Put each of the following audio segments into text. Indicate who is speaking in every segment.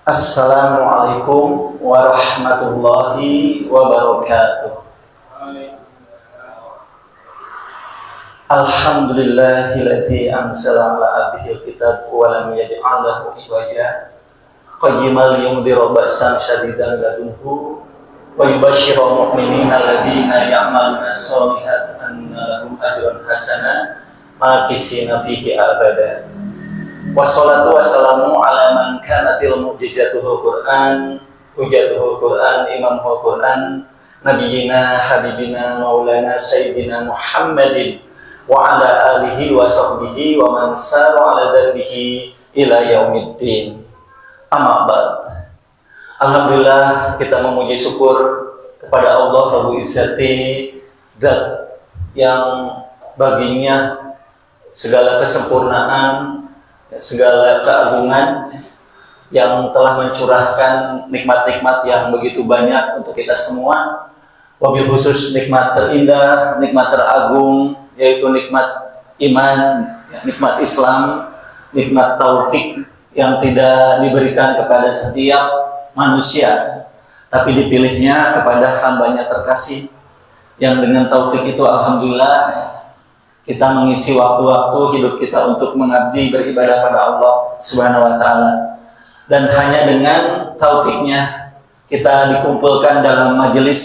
Speaker 1: Assalamualaikum warahmatullahi wabarakatuh. Alhamdulillahilladzi anzala ala abdihil kitab wa lam yaj'al lahu iwaja qayyiman liyundhira ba'san syadidan ladunhu wa yubashshirul mu'minina alladziina ya'maluna sholihat anna lahum ajran hasana makisina fihi abada. Wassalatu wassalamu ala man kanatil mu'jizatuhul Qur'an hujjatuhul Qur'an imamul Qur'an nabiyina habibina maulana sayyidina Muhammadin wa ala alihi wa sahbihi wa man sara ala darbihi ila yaumiddin. Amma ba'd. Alhamdulillah, kita memuji syukur kepada Allah Rabbul Izzati, Zat yang baginya segala kesempurnaan, segala keagungan, yang telah mencurahkan nikmat-nikmat yang begitu banyak untuk kita semua. Wabil khusus nikmat terindah, nikmat teragung, yaitu nikmat iman, nikmat Islam, nikmat taufik yang tidak diberikan kepada setiap manusia, tapi dipilihnya kepada hambanya terkasih, yang dengan taufik itu alhamdulillah kita mengisi waktu-waktu hidup kita untuk mengabdi beribadah pada Allah Subhanahu wa Ta'ala. Dan hanya dengan taufiknya kita dikumpulkan dalam majelis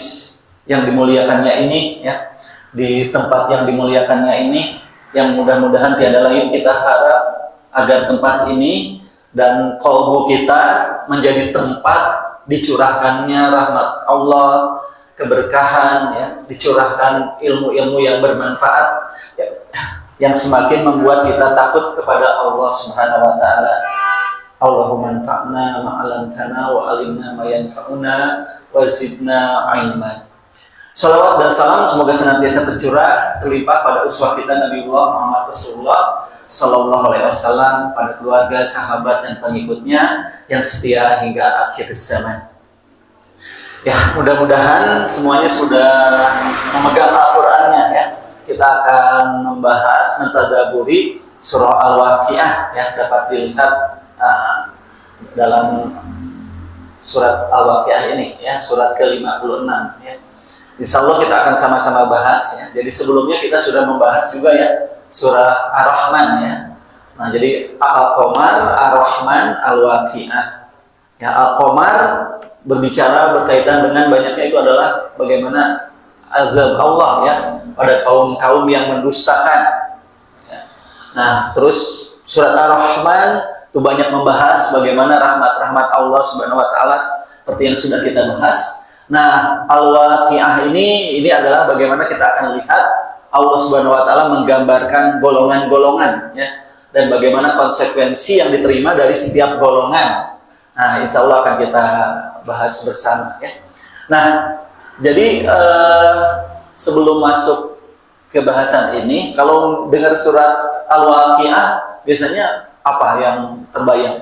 Speaker 1: yang dimuliakannya ini, ya, di tempat yang dimuliakannya ini, yang mudah-mudahan tiada lain kita harap agar tempat ini dan qalbu kita menjadi tempat dicurahkannya rahmat Allah, keberkahan, ya, dicurahkan ilmu-ilmu yang bermanfaat, ya, yang semakin membuat kita takut kepada Allah Subhanahu wa Ta'ala. Allahumma anfa'na ma'alamtana wa alimna ma yanfa'una wa zidna ilman. Salawat dan salam semoga senantiasa tercurah, terlimpah pada uswah kita Nabiullah Muhammad Rasulullah Sallallahu Alaihi Wasallam, pada keluarga, sahabat dan pengikutnya yang setia hingga akhir zaman. Ya, mudah-mudahan semuanya sudah memegang Al-Qur'annya, ya. Kita akan membahas, mentadaburi surah Al-Waqiah, ya, dapat dilihat dalam surat Al-Waqiah ini, ya, surat ke-56, ya. Insya Allah kita akan sama-sama bahas, ya. Jadi sebelumnya kita sudah membahas juga, ya, surah Ar-Rahman, ya. Nah, jadi Al-Qamar, Ar-Rahman, Al-Waqiah. Ya, Al-Qamar berbicara berkaitan dengan banyaknya itu adalah bagaimana azab Allah, ya, pada kaum-kaum yang mendustakan, ya. Nah, terus surat Ar-Rahman itu banyak membahas bagaimana rahmat-rahmat Allah Subhanahu wa Ta'ala seperti yang sudah kita bahas. Nah, Al-Waqiah ini adalah bagaimana kita akan lihat Allah Subhanahu wa Ta'ala menggambarkan golongan-golongan, ya, dan bagaimana konsekuensi yang diterima dari setiap golongan. Nah, insya Allah akan kita bahas bersama, ya. Nah, jadi sebelum masuk ke bahasan ini, kalau dengar surat Al-Waqiah biasanya apa yang terbayang?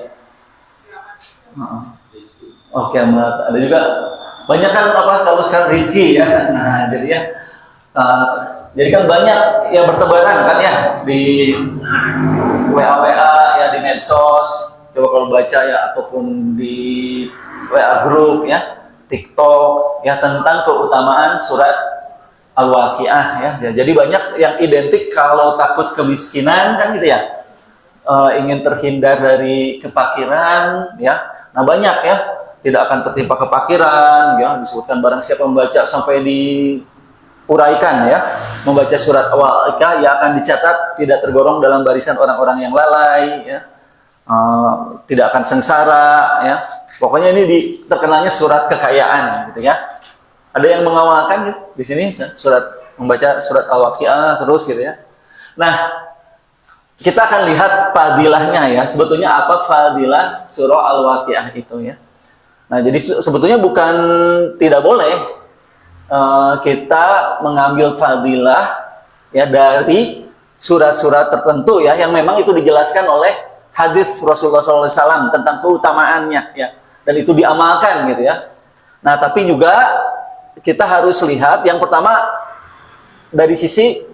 Speaker 1: Oke, ada juga banyak kan apa kalau sekarang rezeki, ya. Nah, jadi ya, jadi kan banyak yang bertebaran kan, ya, di WA, ya, di medsos. Coba kalau baca, ya, ataupun di WA grup, ya, TikTok, ya, tentang keutamaan surat Al-Waqiah, ya. Jadi banyak yang identik kalau takut kemiskinan kan gitu, ya, ingin terhindar dari kefakiran, ya. Nah, banyak, ya, tidak akan tertimpa kefakiran, ya, disebutkan barang siapa membaca sampai diuraikan, ya, membaca surat Al-Waqiah, ya, akan dicatat tidak tergolong dalam barisan orang-orang yang lalai, ya. Tidak akan sengsara, ya. Pokoknya ini terkenalnya surat kekayaan, gitu, ya. Ada yang mengawalkan, gitu, di sini membaca surat Al-Waqiah terus, gitu, ya. Nah, kita akan lihat fadilahnya, ya. Sebetulnya apa fadilah surah Al-Waqiah itu, ya. Nah, jadi sebetulnya bukan tidak boleh kita mengambil fadilah, ya, dari surat-surat tertentu, ya, yang memang itu dijelaskan oleh hadis Rasulullah SAW tentang keutamaannya, ya, dan itu diamalkan, gitu, ya. Nah, tapi juga kita harus lihat yang pertama dari sisi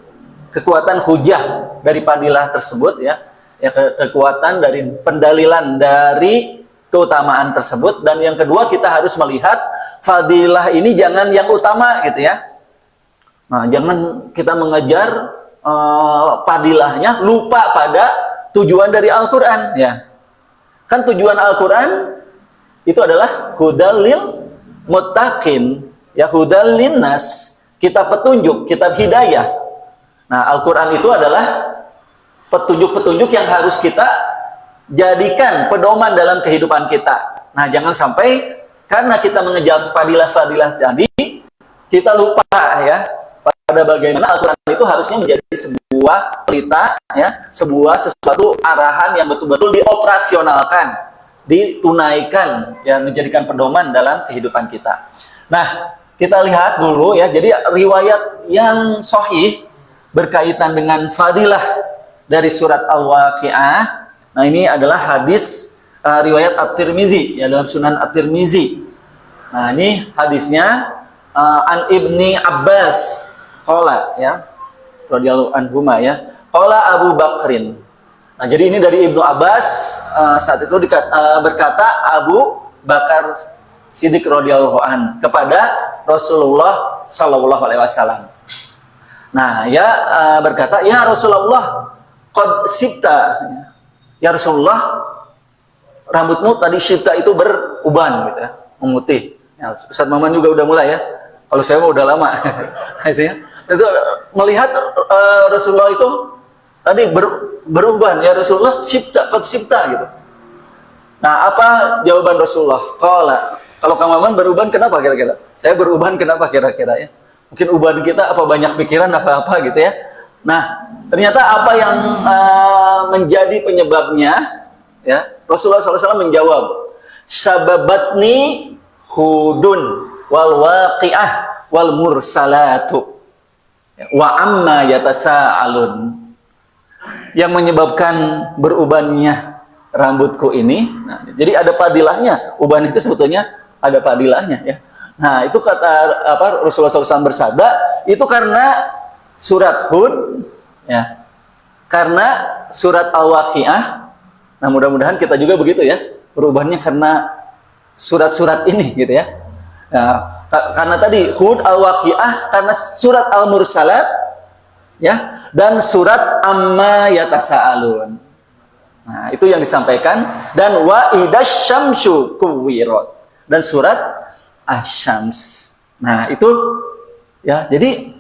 Speaker 1: kekuatan hujah dari fadilah tersebut, ya, kekuatan dari pendalilan dari keutamaan tersebut, dan yang kedua kita harus melihat fadilah ini jangan yang utama gitu ya. Nah, jangan kita mengejar fadilahnya lupa pada tujuan dari Al-Qur'an ya. Kan tujuan Al-Qur'an itu adalah hudal lil muttaqin, ya, hudal linnas, kitab petunjuk, kitab hidayah. Nah, Al-Qur'an itu adalah petunjuk-petunjuk yang harus kita jadikan pedoman dalam kehidupan kita. Nah, jangan sampai karena kita mengejar fadilah-fadilah tadi, kita lupa ya pada bagaimana Al-Quran itu harusnya menjadi sebuah pelita, ya, sesuatu arahan yang betul-betul dioperasionalkan, ditunaikan, ya, menjadikan pedoman dalam kehidupan kita. Nah, kita lihat dulu ya, jadi riwayat yang sahih berkaitan dengan fadilah dari surat Al-Waqi'ah. Nah, ini adalah hadis riwayat At-Tirmizi, ya, dalam Sunan At-Tirmizi. Nah, ini hadisnya an Ibni Abbas qala, ya, radhiyallahu anhuma, ya, qala Abu Bakrin. Nah, jadi ini dari Ibnu Abbas saat itu berkata Abu Bakar Siddiq radhiyallahu an kepada Rasulullah sallallahu alaihi wasallam. Nah, ya, berkata, "Ya Rasulullah, qad sibta." Ya Rasulullah, rambutmu tadi syibta itu beruban gitu ya, memutih. Ya, Ustaz Maman juga udah mulai ya. Kalau saya mau udah lama. Itu ya. Itu melihat Rasulullah itu tadi beruban, ya Rasulullah, syibta, qad syibta gitu. Nah, apa jawaban Rasulullah? Kalau Kang Maman beruban kenapa kira-kira? Saya beruban kenapa kira-kira ya? Mungkin uban kita apa banyak pikiran apa-apa gitu ya. Nah, ternyata apa yang menjadi penyebabnya, ya, Rasulullah SAW menjawab, "Sababatni hudun wal waqi'ah wal mursalatu wa amma yatasaalun." Yang menyebabkan berubannya rambutku ini, nah, jadi ada padilahnya. Uban itu sebetulnya ada padilahnya ya. Nah, itu kata Rasulullah SAW bersabda, itu karena surat Hud, ya, karena surat Al-Waqi'ah. Nah, mudah-mudahan kita juga begitu ya, perubahannya karena surat-surat ini gitu ya. Nah, karena tadi Hud, Al-Waqi'ah, karena surat Al-Mursalat, ya, dan surat Amma Yatasaalun. Nah, itu yang disampaikan, dan wa idasyamsu kuwirat, dan surat Asy-Syams. Nah, itu ya, jadi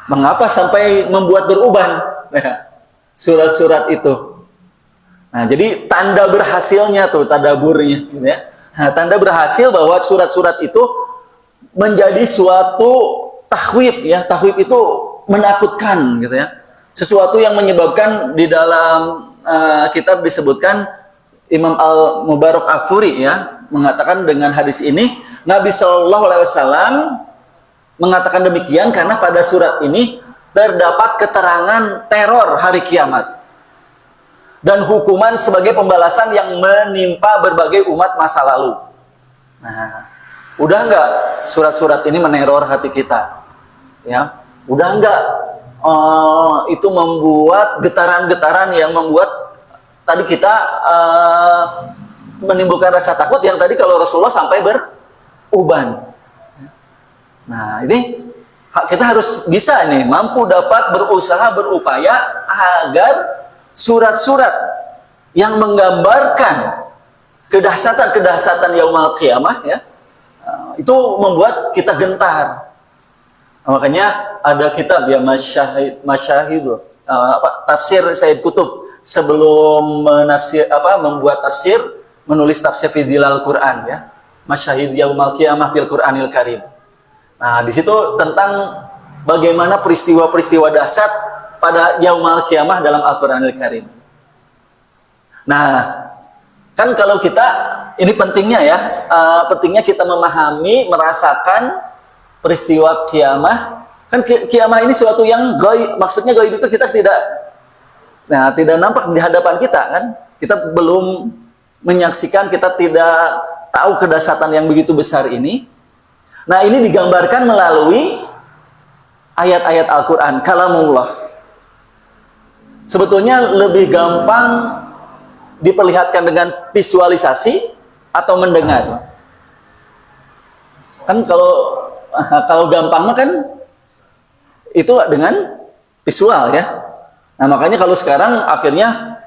Speaker 1: mengapa sampai membuat beruban surat-surat itu? Nah, jadi tanda berhasilnya tuh, tadaburnya gitu ya. Nah, tanda berhasil bahwa surat-surat itu menjadi suatu takhwif, ya. Takhwif itu menakutkan gitu ya. Sesuatu yang menyebabkan di dalam kitab disebutkan Imam Al-Mubarakfuri, ya, mengatakan dengan hadis ini Nabi Shallallahu Alaihi Wasallam mengatakan demikian karena pada surat ini terdapat keterangan teror hari kiamat dan hukuman sebagai pembalasan yang menimpa berbagai umat masa lalu. Nah, udah enggak surat-surat ini meneror hati kita? Ya, udah enggak itu membuat getaran-getaran yang membuat tadi kita menimbulkan rasa takut yang tadi kalau Rasulullah sampai beruban. Nah, ini kita harus bisa nih, mampu dapat berusaha, berupaya agar surat-surat yang menggambarkan kedahsyatan yaumul qiyamah, ya, itu membuat kita gentar. Nah, makanya ada kitab ya Masyahid tafsir Sayyid Qutb sebelum membuat tafsir, menulis tafsir fi Dhilal Quran, ya, Masyahid yaumul qiyamah fil Quranil Karim. Nah, di situ tentang bagaimana peristiwa-peristiwa dahsyat pada yaumul qiyamah dalam Al-Qur'anil Karim. Nah, kan kalau kita, ini pentingnya ya, pentingnya kita memahami, merasakan peristiwa kiamah. Kan kiamah ini suatu yang gaib, maksudnya gaib itu kita tidak nampak di hadapan kita kan. Kita belum menyaksikan, kita tidak tahu kedahsyatan yang begitu besar ini. Nah, ini digambarkan melalui ayat-ayat Al-Quran, kalamullah. Sebetulnya lebih gampang diperlihatkan dengan visualisasi
Speaker 2: atau mendengar? Kan kalau gampangnya kan itu dengan visual ya. Nah makanya kalau sekarang akhirnya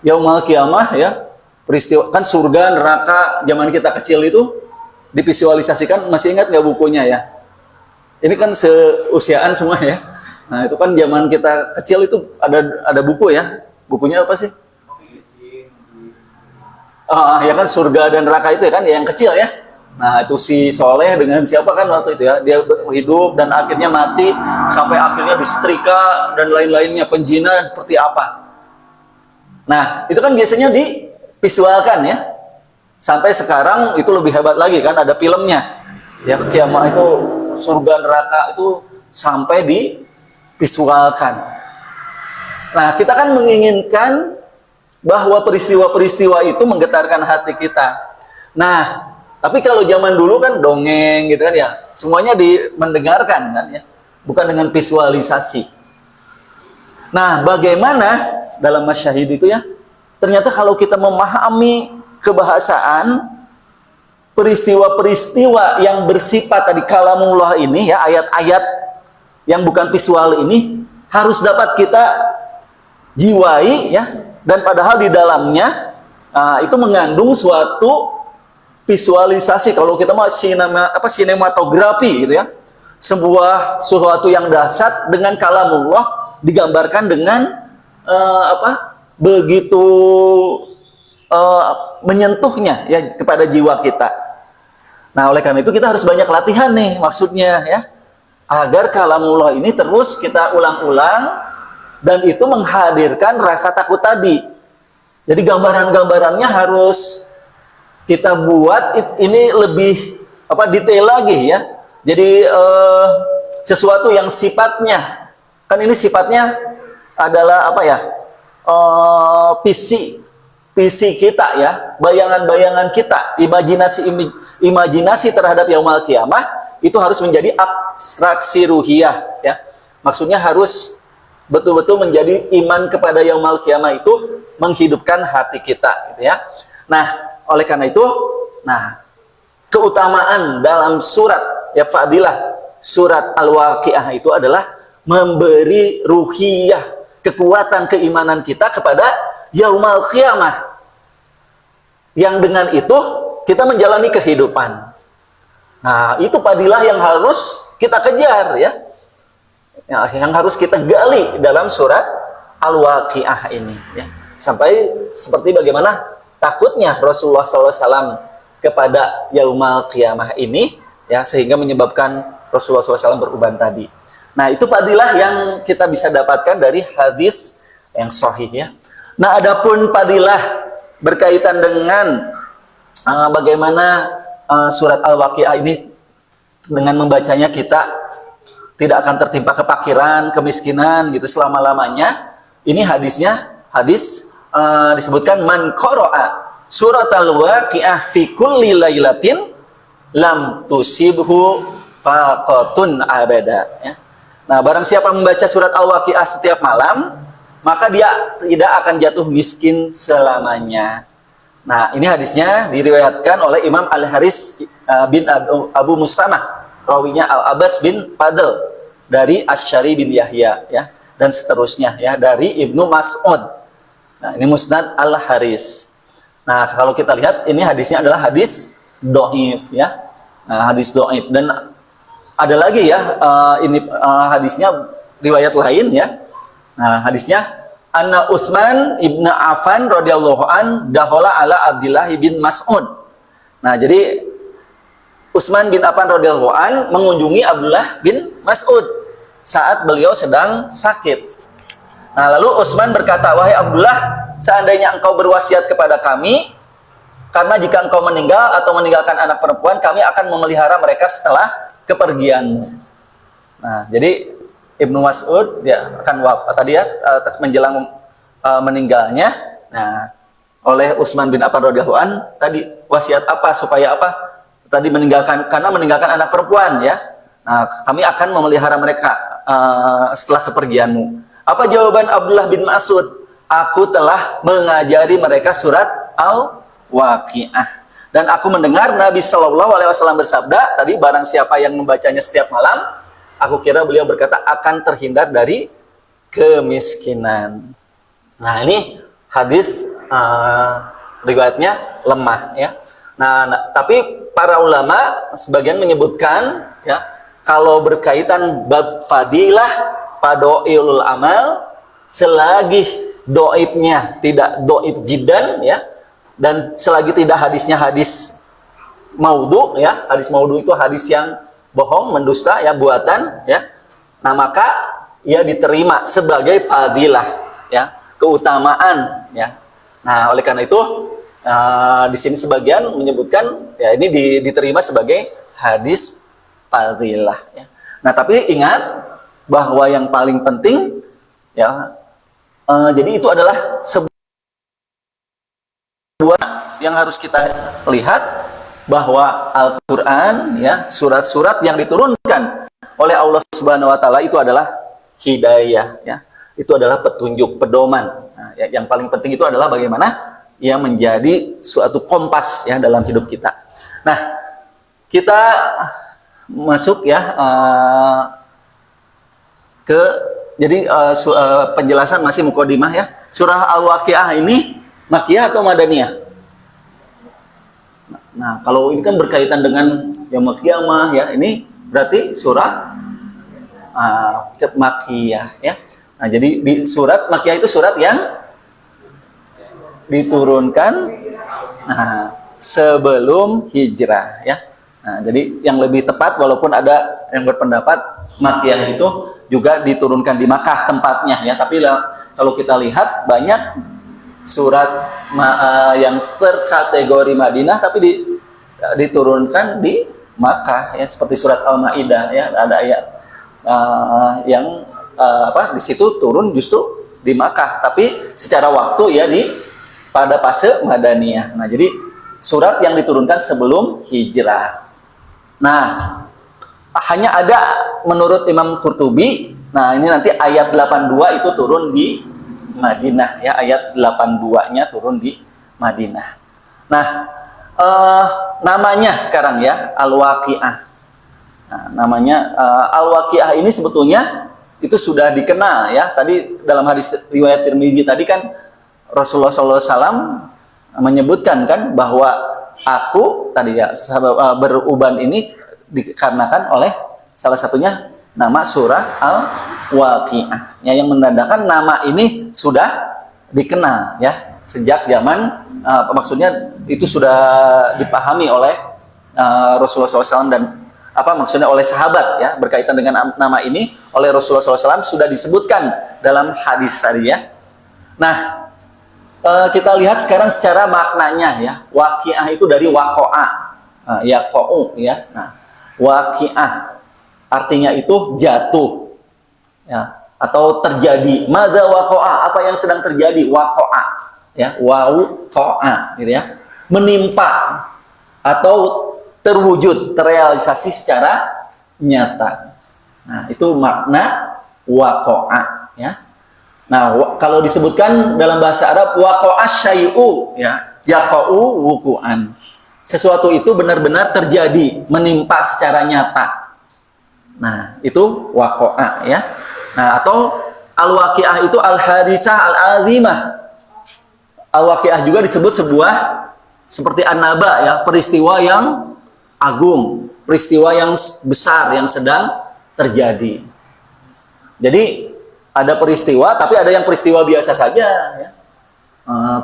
Speaker 2: yaumul qiyamah ya, peristiwa kan surga neraka zaman kita kecil itu divisualisasikan. Masih ingat nggak bukunya ya? Ini kan seusiaan semua ya. Nah itu kan zaman kita kecil itu ada buku ya. Bukunya apa sih? Ya kan surga dan neraka itu ya kan yang kecil ya. Nah itu si Soleh dengan siapa kan waktu itu ya, dia hidup dan akhirnya mati sampai akhirnya disetrika dan lain-lainnya, penjina seperti apa. Nah itu kan biasanya divisualkan ya. Sampai sekarang itu lebih hebat lagi kan, ada filmnya ya, kiamat itu surga neraka itu sampai divisualkan. Nah kita kan menginginkan bahwa peristiwa-peristiwa itu menggetarkan hati kita. Nah tapi kalau zaman dulu kan dongeng gitu kan ya, semuanya mendengarkan kan ya, bukan dengan visualisasi. Nah, bagaimana dalam masyahid itu ya? Ternyata kalau kita memahami kebahasaan peristiwa-peristiwa yang bersifat tadi kalamullah ini ya, ayat-ayat yang bukan visual ini harus dapat kita jiwai ya, dan padahal di dalamnya itu mengandung suatu visualisasi. Kalau kita mau sinematografi gitu ya, sesuatu yang dahsyat dengan kalamullah digambarkan dengan begitu menyentuhnya ya kepada jiwa kita. Nah oleh karena itu kita harus banyak latihan nih maksudnya ya, agar kalamullah ini terus kita ulang-ulang dan itu menghadirkan rasa takut tadi. Jadi gambaran-gambarannya harus kita buat ini lebih detail lagi ya. Jadi sesuatu yang sifatnya kan ini sifatnya adalah visi kita ya, bayangan-bayangan kita, imajinasi terhadap yaumul qiyamah itu harus menjadi abstraksi ruhiyah ya. Maksudnya harus betul-betul menjadi iman kepada yaumul qiyamah itu menghidupkan hati kita gitu ya. Nah oleh karena itu, keutamaan dalam surat ya fadilah surat Al-Waqiah itu adalah memberi ruhiyah, kekuatan keimanan kita kepada yaumul qiyamah. Yang dengan itu kita menjalani kehidupan. Nah, itu fadilah yang harus kita kejar ya. Yang harus kita gali dalam surat Al-Waqiah ini ya. Sampai seperti bagaimana takutnya Rasulullah SAW kepada yaumul qiyamah ini ya, sehingga menyebabkan Rasulullah SAW beruban tadi. Nah itu fadilah yang kita bisa dapatkan dari hadis yang sahih ya. Nah adapun fadilah berkaitan dengan bagaimana surat Al-Waqiah ini dengan membacanya kita tidak akan tertimpa kefakiran, kemiskinan gitu selama-lamanya. Ini hadisnya disebutkan man qara'a suratal waqiah fi kulli lailatin lam tusibhu faqatun abada ya. Nah, barang siapa membaca surat Al-Waqiah setiap malam, maka dia tidak akan jatuh miskin selamanya. Nah, ini hadisnya diriwayatkan oleh Imam Al-Haris bin Abu Musamah, rawinya Al-Abbas bin Fadl dari Asy'ari bin Yahya ya, dan seterusnya ya dari Ibnu Mas'ud. Nah, ini Musnad Al-Haris. Nah, kalau kita lihat ini hadisnya adalah hadis dhaif ya. Nah, hadis dhaif dan ada lagi ya ini hadisnya riwayat lain ya. Nah, hadisnya anna Utsman ibn Affan radhiyallahu an dakhala ala Abdullah bin Mas'ud. Nah, jadi Utsman bin Affan radhiyallahu an mengunjungi Abdullah bin Mas'ud saat beliau sedang sakit. Nah, lalu Utsman berkata, "Wahai Abdullah, seandainya engkau berwasiat kepada kami, karena jika engkau meninggal atau meninggalkan anak perempuan, kami akan memelihara mereka setelah kepergianmu." Nah, jadi Ibnu Mas'ud dia akan wafat tadi ya, menjelang meninggalnya. Nah, oleh Utsman bin Affan radhiyallahu an tadi wasiat apa supaya apa? Tadi karena meninggalkan anak perempuan ya. Nah, kami akan memelihara mereka setelah kepergianmu. Apa jawaban Abdullah bin Mas'ud? Aku telah mengajari mereka surat Al-Waqiah. Dan aku mendengar Nabi Shallallahu Alaihi Wasallam bersabda, tadi barang siapa yang membacanya setiap malam, aku kira beliau berkata akan terhindar dari kemiskinan. Nah ini hadis riwayatnya lemah ya. Nah, tapi para ulama sebagian menyebutkan ya, kalau berkaitan bab fadilah padoilul amal, selagi doibnya tidak doib jiddan ya, dan selagi tidak hadisnya hadis maudhu ya, hadis maudhu itu hadis yang bohong, mendusta ya, buatan ya, nah maka ia diterima sebagai fadilah ya, keutamaan ya. Nah oleh karena itu di sini sebagian menyebutkan ya ini diterima sebagai hadis fadilah ya. Nah tapi ingat bahwa yang paling penting ya, jadi itu adalah sebuah yang harus kita lihat, bahwa Al-Quran ya, surat-surat yang diturunkan oleh Allah Subhanahu Wa Taala itu adalah hidayah ya, itu adalah petunjuk, pedoman. Nah, yang paling penting itu adalah bagaimana ia menjadi suatu kompas ya dalam hidup kita. Nah kita masuk ya ke jadi penjelasan masih mukadimah ya. Surah Al-Waqiah ini Makkiyah atau Madaniyah? Nah, kalau ini kan berkaitan dengan yaumul qiyamah ya, ini berarti surah Makkiyah ya. Nah, jadi di surat Makkiyah itu surat yang diturunkan sebelum hijrah ya. Nah, jadi yang lebih tepat, walaupun ada yang berpendapat Makkiyah itu juga diturunkan di Makkah tempatnya ya, tapi kalau kita lihat banyak surat yang terkategori Madinah tapi diturunkan di Makkah ya, seperti surat Al-Maidah ya, ada ayat yang di situ turun justru di Makkah, tapi secara waktu ya pada fase Madaniyah. Nah, jadi surat yang diturunkan sebelum hijrah. Nah, hanya ada menurut Imam Qurtubi, nah ini nanti ayat 82 itu turun di Madinah ya, ayat 82-nya turun di Madinah. Nah, namanya sekarang ya Al-Waqiah. Nah, namanya Al-Waqiah ini sebetulnya itu sudah dikenal ya. Tadi dalam hadis riwayat Tirmidzi tadi kan Rasulullah SAW menyebutkan kan bahwa aku tadi ya beruban ini dikarenakan oleh salah satunya nama surah Al-Waqiah ya, yang menandakan nama ini sudah dikenal ya sejak zaman maksudnya itu sudah dipahami oleh Rasulullah SAW, dan maksudnya oleh sahabat ya, berkaitan dengan nama ini oleh Rasulullah SAW sudah disebutkan dalam hadis tadi ya. Nah kita lihat sekarang secara maknanya ya. Waqiah itu dari waqa'a yaqa'u ya. Nah waqiah artinya itu jatuh ya, atau terjadi. Madza waqa'a, apa yang sedang terjadi? Waqa'a ya, waqa'a gitu ya, menimpa atau terwujud, terrealisasi secara nyata. Nah itu makna waqa'a ya. Nah kalau disebutkan dalam bahasa Arab waqa'a syai'u ya, yaqa'u wuqu'an, sesuatu itu benar-benar terjadi, menimpa secara nyata. Nah, itu waqa'a ya. Nah, atau al-waqi'ah itu al-hadisah al-azimah. Al-waqi'ah juga disebut sebuah seperti an-naba ya, peristiwa yang agung, peristiwa yang besar yang sedang terjadi. Jadi ada peristiwa, tapi ada yang peristiwa biasa saja ya.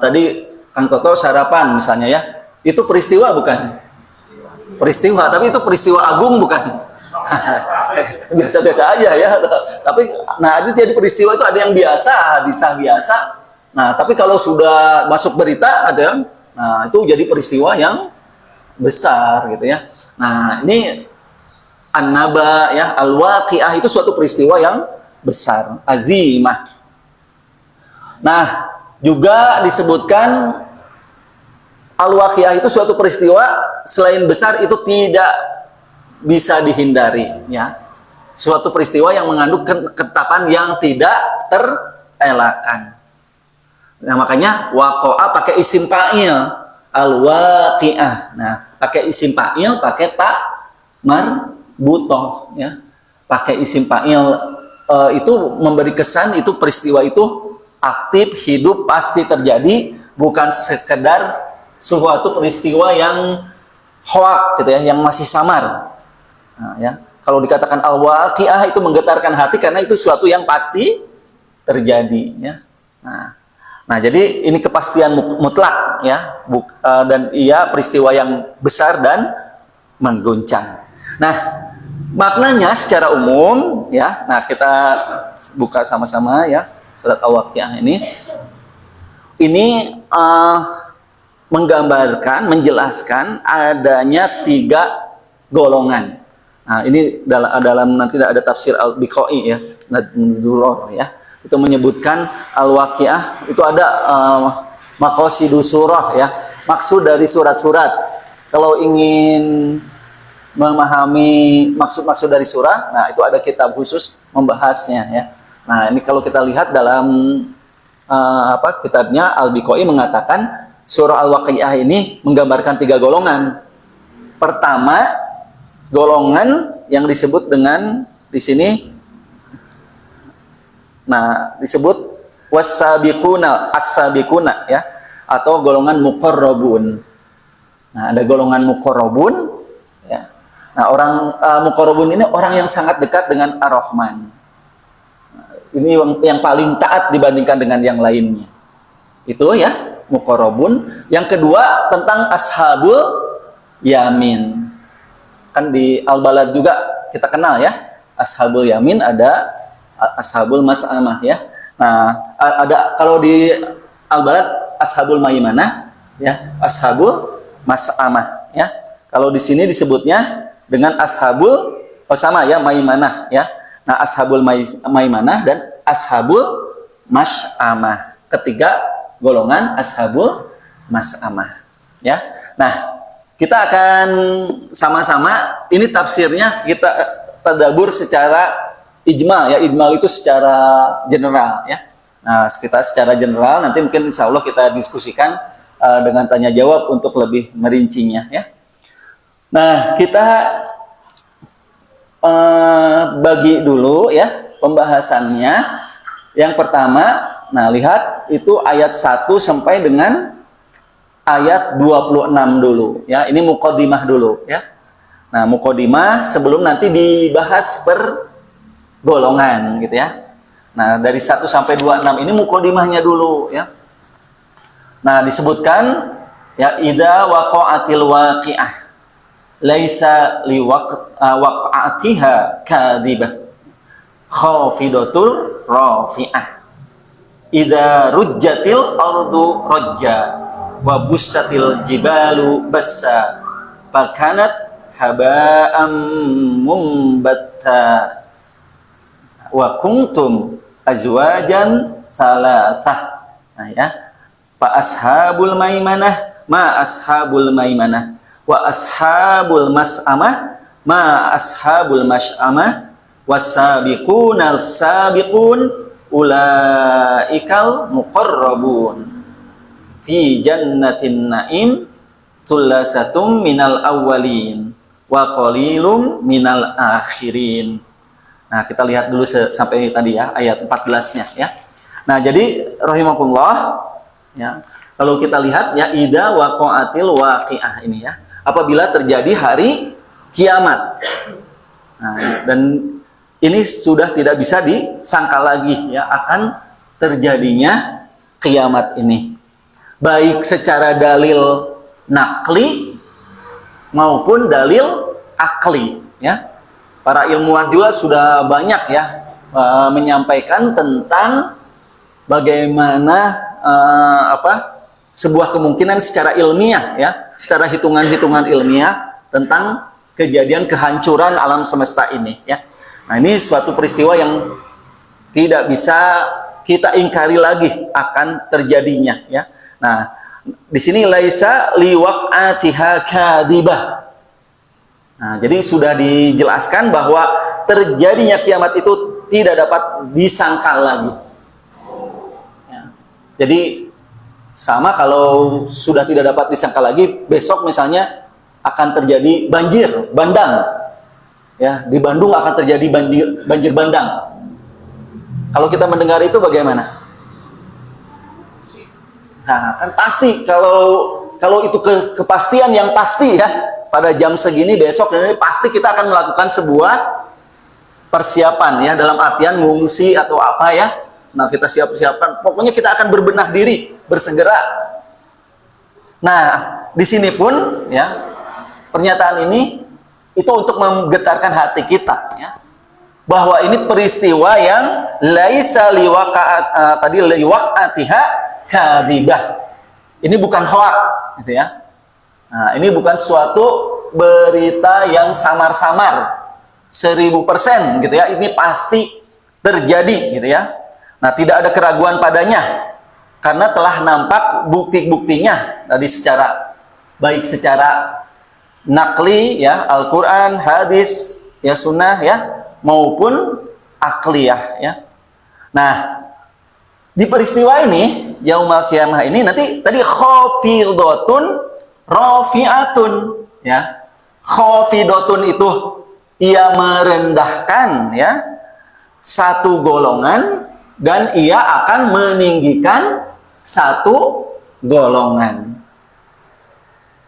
Speaker 2: Tadi Kang Toto sarapan misalnya ya, itu peristiwa bukan? Peristiwa, tapi itu peristiwa agung bukan? Biasa-biasa aja ya. Tapi nah itu jadi peristiwa itu ada yang biasa, hadisah biasa. Nah, tapi kalau sudah masuk berita gitu ya, nah itu jadi peristiwa yang besar gitu ya. Nah, ini an-naba ya, al-waqi'ah itu suatu peristiwa yang besar, azimah. Nah, juga disebutkan al-waqi'ah itu suatu peristiwa selain besar itu tidak bisa dihindari ya. Suatu peristiwa yang mengandung ketetapan yang tidak terelakkan. Nah, makanya waqa'a pakai isim fa'il. Al-waqi'ah. Nah, pakai isim fa'il, pakai ta marbutoh ya. Pakai isim fa'il itu memberi kesan itu peristiwa itu aktif, hidup, pasti terjadi, bukan sekedar suatu peristiwa yang hoak gitu ya, yang masih samar. Nah, ya. Kalau dikatakan al-waqi'ah itu menggetarkan hati karena itu suatu yang pasti terjadi ya. Nah, jadi ini kepastian mutlak ya, dan ia peristiwa yang besar dan mengguncang. Nah, maknanya secara umum ya. Nah, kita buka sama-sama ya surat Al-Waqiah ini. Ini menggambarkan, menjelaskan adanya 3 golongan. Nah, ini dalam nanti ada tafsir Al-Biqai ya, Naduror ya. Itu menyebutkan Al-Waqiah itu ada maqasidu surah ya, maksud dari surat-surat. Kalau ingin memahami maksud-maksud dari surah, nah itu ada kitab khusus membahasnya ya. Nah, ini kalau kita lihat dalam kitabnya Al-Biqai mengatakan surah Al-Waqiah ini menggambarkan 3 golongan. Pertama, golongan yang disebut dengan di sini, nah disebut was-sabiquna, as-sabiquna ya, atau golongan muqarrabun. Nah, ada golongan muqarrabun ya. Nah, orang muqarrabun ini orang yang sangat dekat dengan Ar-Rahman. Nah, ini yang paling taat dibandingkan dengan yang lainnya. Itu ya, muqarrabun. Yang kedua tentang ashabul yamin. Kan di Al-Balad juga kita kenal ya. Ashabul yamin, ada ashabul mas'amah ya. Nah, ada kalau di Al-Balad ashabul maimanah ya, ashabul mas'amah ya. Kalau di sini disebutnya dengan ashabul sama ya, maimanah ya. Nah, ashabul maimanah dan ashabul mas'amah. Ketiga golongan ashabul mas'amah ya. Nah, kita akan sama-sama ini tafsirnya kita tadabbur secara ijmal ya. Ijmal itu secara general ya. Nah, kita secara general nanti mungkin insya Allah kita diskusikan dengan tanya jawab untuk lebih merincinya ya. Nah, kita bagi dulu ya pembahasannya. Yang pertama, nah lihat itu ayat 1 sampai dengan ayat 26 dulu ya. Ini muqaddimah dulu ya. Nah, muqaddimah sebelum nanti dibahas per golongan gitu ya. Nah, dari 1 sampai 26 ini muqaddimahnya dulu ya. Nah, disebutkan ya, idza waqa'atil waqi'ah laisa liwaqa'atiha kadhibah khafidatul rafi'ah idza rujjatil ardu rajja wa bussatil jibalu bassa fakanat haba'am mumbatta wa kuntum azwajan salatah. Nah ya, fa ashabul maimanah ma ashabul maimanah wa ashabul mas'amah ma ashabul mas'amah wasabiqunal sabiqun ulaikal muqarrabun fi jannatin na'im tullasatum minal awwalin wa qalilum minal akhirin. Nah, kita lihat dulu sampai tadi ya, ayat 14-nya ya. Nah, jadi rahimakumullah ya. Kalau kita lihat ya, idza waqa'atil waqi'ah ini ya, apabila terjadi hari kiamat. Nah, dan ini sudah tidak bisa disangka lagi ya akan terjadinya kiamat ini. Baik secara dalil nakli maupun dalil akli ya. Para ilmuwan juga sudah banyak ya menyampaikan tentang bagaimana sebuah kemungkinan secara ilmiah ya, secara hitungan-hitungan ilmiah tentang kejadian kehancuran alam semesta ini ya. Nah, ini suatu peristiwa yang tidak bisa kita ingkari lagi akan terjadinya ya. Nah, di sini laisa liwaq'atiha kadhibah. Nah, jadi sudah dijelaskan bahwa terjadinya kiamat itu tidak dapat disangkal lagi. Ya. Jadi Sama kalau sudah tidak dapat disangka lagi, besok misalnya akan terjadi banjir bandang. Ya, di Bandung akan terjadi banjir bandang. Kalau kita mendengar itu bagaimana? Nah, kan pasti kalau itu kepastian yang pasti ya, pada jam segini besok dan ini pasti kita akan melakukan sebuah persiapan ya, dalam artian ngungsi atau apa ya. Nah, kita siap-siapkan. Pokoknya kita akan berbenah diri, bersegera. Nah, di sini pun ya, pernyataan ini itu untuk menggetarkan hati kita ya. Bahwa ini peristiwa yang laisa liwaqatiha kadibah. Ini bukan hoak gitu ya. Nah, ini bukan suatu berita yang samar-samar 1000% gitu ya. Ini pasti terjadi gitu ya. Nah, tidak ada keraguan padanya karena telah nampak bukti-buktinya tadi baik secara nakli ya, Al-Qur'an, hadis, ya sunnah ya, maupun akliyah ya. Nah, di peristiwa ini yaumul qiyamah ini nanti tadi khafidatun rafi'atun ya. Khafidatun itu ia merendahkan ya satu golongan dan ia akan meninggikan satu golongan.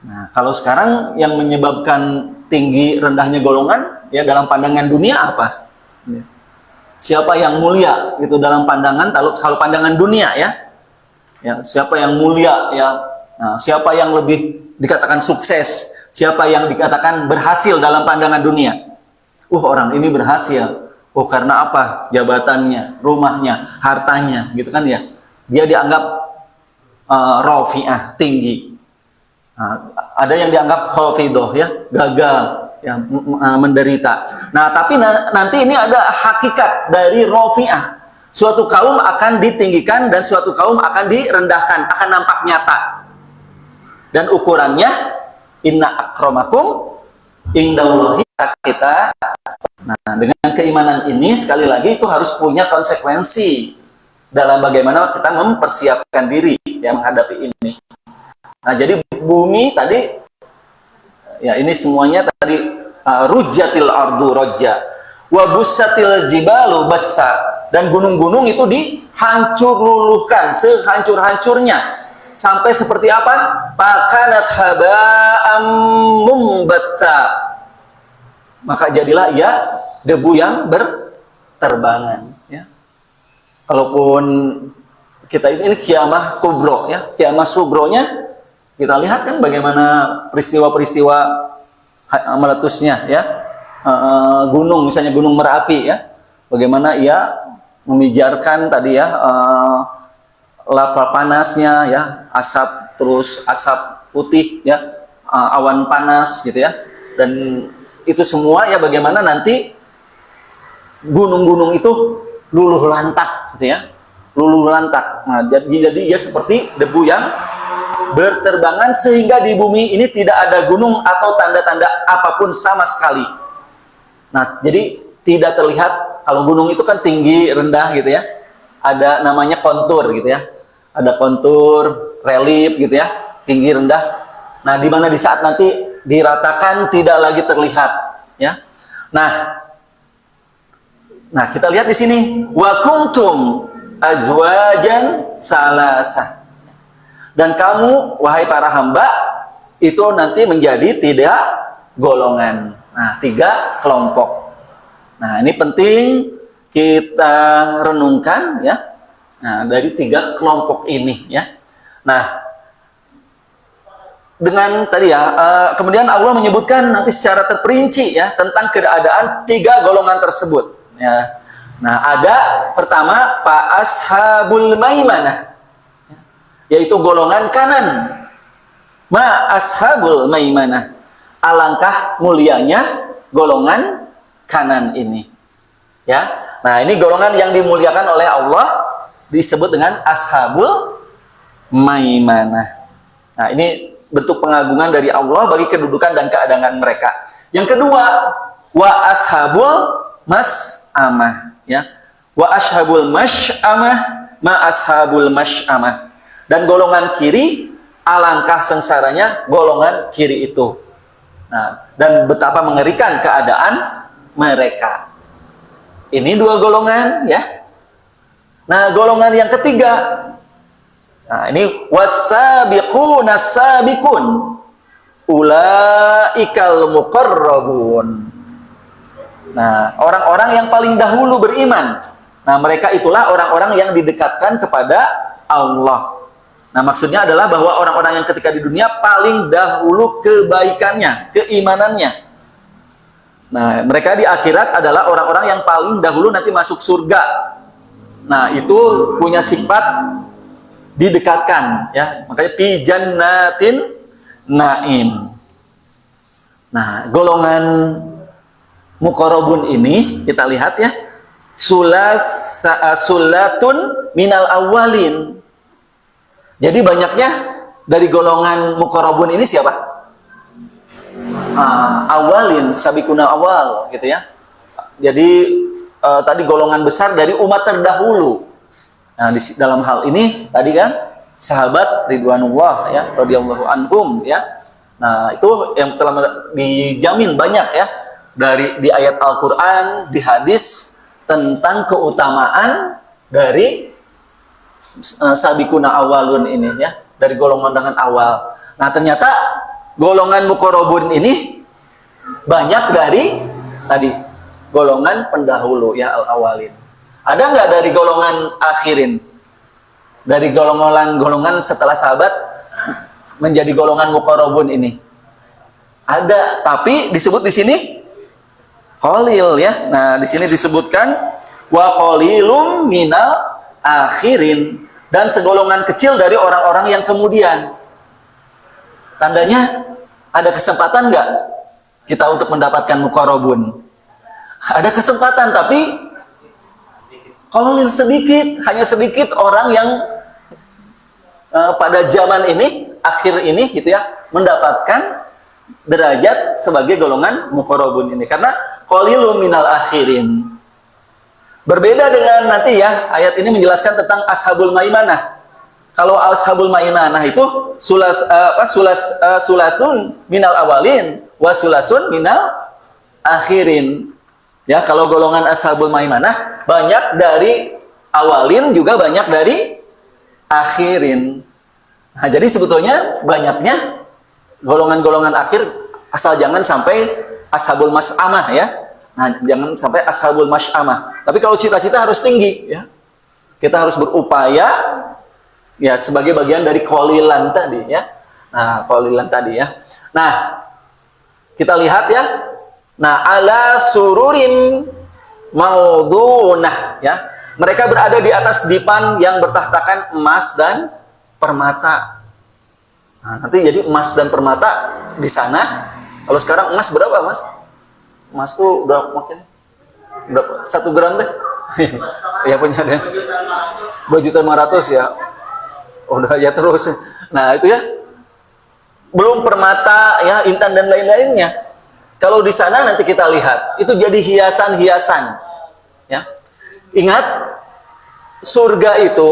Speaker 2: Nah, kalau sekarang yang menyebabkan tinggi rendahnya golongan ya dalam pandangan dunia apa? Siapa yang mulia gitu dalam pandangan kalau pandangan dunia ya. Ya, siapa yang mulia ya. Nah, siapa yang lebih dikatakan sukses, siapa yang dikatakan berhasil dalam pandangan dunia. Orang ini berhasil. Karena apa? Jabatannya, rumahnya, hartanya, gitu kan ya. Dia dianggap rafi'ah, tinggi. Nah, ada yang dianggap khafidah ya, gagal, ya, menderita. Nah, tapi nanti ini ada hakikat dari rafi'ah. Suatu kaum akan ditinggikan dan suatu kaum akan direndahkan, akan nampak nyata. Dan ukurannya inna akramakum indallahi kita. Nah, dengan keimanan ini sekali lagi itu harus punya konsekuensi dalam bagaimana kita mempersiapkan diri yang menghadapi ini. Nah, jadi bumi tadi ya ini semuanya tadi rujjatil ardu rojja wa bussatil jibalu bassa, dan gunung-gunung itu dihancur luluhkan sehancur-hancurnya sampai seperti apa? Pakanat haba'am mumbatta, maka jadilah ia debu yang berterbangan ya. Kalaupun kita ini kiamah kubro ya, kiamah sugronya kita lihat kan bagaimana peristiwa-peristiwa meletusnya ya, gunung misalnya gunung Merapi ya, bagaimana ia memijarkan tadi ya lava panasnya ya, asap terus asap putih ya, awan panas gitu ya, dan itu semua ya bagaimana nanti gunung-gunung itu luluh lantak gitu ya, luluh lantak. Nah, jadi ya seperti debu yang berterbangan sehingga di bumi ini tidak ada gunung atau tanda-tanda apapun sama sekali. Nah, jadi tidak terlihat, kalau gunung itu kan tinggi rendah gitu ya, ada namanya kontur gitu ya, ada kontur relief gitu ya, tinggi rendah. Nah, di mana di saat nanti diratakan tidak lagi terlihat ya. Nah kita lihat di sini wa kuntum azwajan salasa, dan kamu wahai para hamba itu nanti menjadi 3 golongan. Nah, 3 kelompok. Nah, ini penting kita renungkan ya. Nah, dari 3 kelompok ini ya. Nah, dengan tadi ya, kemudian Allah menyebutkan nanti secara terperinci ya tentang keadaan 3 golongan tersebut. Ya. Nah, ada pertama pa ashabul maimanah, yaitu golongan kanan. Ma ashabul maimanah, alangkah mulianya golongan kanan ini. Ya, nah ini golongan yang dimuliakan oleh Allah disebut dengan ashabul maimanah. Nah, ini bentuk pengagungan dari Allah bagi kedudukan dan keadaan mereka. Yang kedua, wa ashabul mas'amah ya. Wa ashabul mas'amah ma ashabul mas'amah. Dan golongan kiri, alangkah sengsaranya golongan kiri itu. Nah, dan betapa mengerikan keadaan mereka. Ini dua golongan ya. Nah, golongan yang ketiga. Nah, ini was-sabiquna sabiqun. Ulaikal muqarrabun. Nah, orang-orang yang paling dahulu beriman. Nah, mereka itulah orang-orang yang didekatkan kepada Allah. Nah, maksudnya adalah bahwa orang-orang yang ketika di dunia paling dahulu kebaikannya, keimanannya. Nah, mereka di akhirat adalah orang-orang yang paling dahulu nanti masuk surga. Nah, itu punya sifat didekatkan, ya. Makanya fi jannatin naim. Nah, golongan muqarrabun ini kita lihat ya. Sulatun minal awalin. Jadi banyaknya dari golongan muqarrabun ini siapa? Awalin, sabikuna awal gitu ya. Jadi tadi golongan besar dari umat terdahulu. Nah, dalam hal ini tadi kan sahabat ridwanullah ya, radhiyallahu anhum ya. Nah, itu yang telah dijamin banyak ya dari di ayat Al-Qur'an, di hadis tentang keutamaan dari sabikuna awalun ini ya, dari golongan dengan awal. Nah, ternyata golongan muqarrabun ini banyak dari tadi golongan pendahulu ya, al-awalin. Ada nggak dari golongan akhirin? Dari golongan setelah sahabat menjadi golongan muqarrabun ini? Ada, tapi disebut di sini qalil ya. Nah, di sini disebutkan wa qalilum minal akhirin, dan segolongan kecil dari orang-orang yang kemudian. Tandanya ada kesempatan nggak kita untuk mendapatkan muqarrabun? Ada kesempatan, tapi qalil, sedikit, hanya sedikit orang yang pada zaman ini, akhir ini gitu ya, mendapatkan derajat sebagai golongan muqarrabun ini, karena qalilum minal akhirin. Berbeda dengan nanti ya, ayat ini menjelaskan tentang ashabul maimanah. Kalau ashabul maimanah itu sulatun minal awalin wa sulasun minal akhirin. Ya, kalau golongan ashabul maimanah banyak dari awalin, juga banyak dari akhirin. Nah, jadi sebetulnya banyaknya golongan-golongan akhir, asal jangan sampai ashabul mas'amah ya. Nah, jangan sampai ashabul mas'amah. Tapi kalau cita-cita harus tinggi ya. Kita harus berupaya ya sebagai bagian dari qalilan tadi ya. Nah, qalilan tadi ya. Nah, kita lihat ya. Nah, ala sururin maudunah ya. Mereka berada di atas dipan yang bertahtakan emas dan permata. Nah, nanti jadi emas dan permata di sana. Kalau sekarang emas berapa, Mas? Emas tuh udah makin udah 1 gram deh. Ya punya deh. 2.500.000 ya. Udah ya terus. Nah, itu ya. Belum permata ya, intan dan lain-lainnya. Kalau di sana nanti kita lihat, itu jadi hiasan-hiasan. Ya. Ingat, surga itu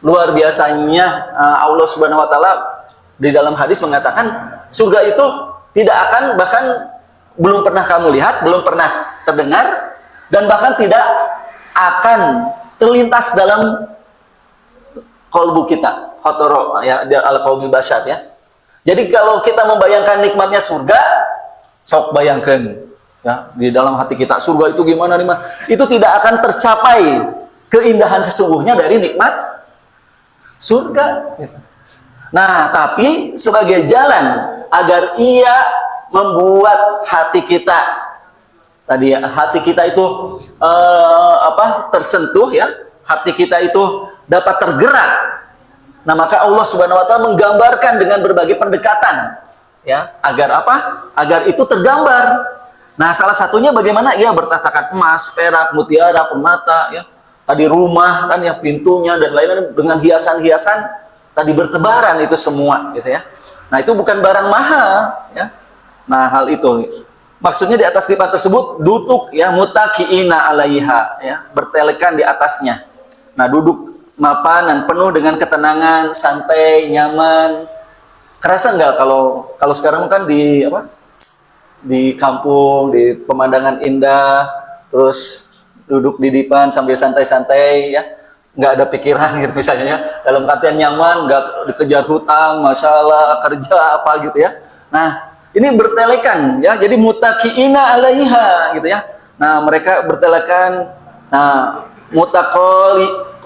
Speaker 2: luar biasanya Allah Subhanahu wa taala di dalam hadis mengatakan surga itu tidak akan, bahkan belum pernah kamu lihat, belum pernah terdengar, dan bahkan tidak akan terlintas dalam qalbu kita, khotoro ya, al-qalbi basyar ya. Jadi kalau kita membayangkan nikmatnya surga, sok bayangkan ya, di dalam hati kita surga itu gimana nih, itu tidak akan tercapai keindahan sesungguhnya dari nikmat surga. Nah, tapi sebagai jalan agar ia membuat hati kita tadi ya, hati kita itu tersentuh ya, hati kita itu dapat tergerak. Nah, maka Allah Subhanahu wa taala menggambarkan dengan berbagai pendekatan ya, agar apa? Agar itu tergambar. Nah, salah satunya bagaimana ia bertatakan emas, perak, mutiara, permata ya. Tadi rumah kan ya, pintunya dan lain-lain dengan hiasan-hiasan tadi bertebaran itu semua gitu ya. Nah, itu bukan barang mahal ya. Nah, hal itu maksudnya di atas dipan tersebut duduk ya, mutakiina alaiha ya, bertelekan di atasnya. Nah, duduk mapan dan penuh dengan ketenangan, santai, nyaman. Kerasa nggak kalau sekarang kan di apa? Di kampung, di pemandangan indah, terus duduk di dipan sambil santai-santai ya, nggak ada pikiran gitu misalnya ya. Dalam artian nyaman, nggak dikejar hutang, masalah kerja apa gitu ya. Nah, ini bertelekan ya, jadi mutakiina alaiha gitu ya. Nah, mereka bertelekan, nah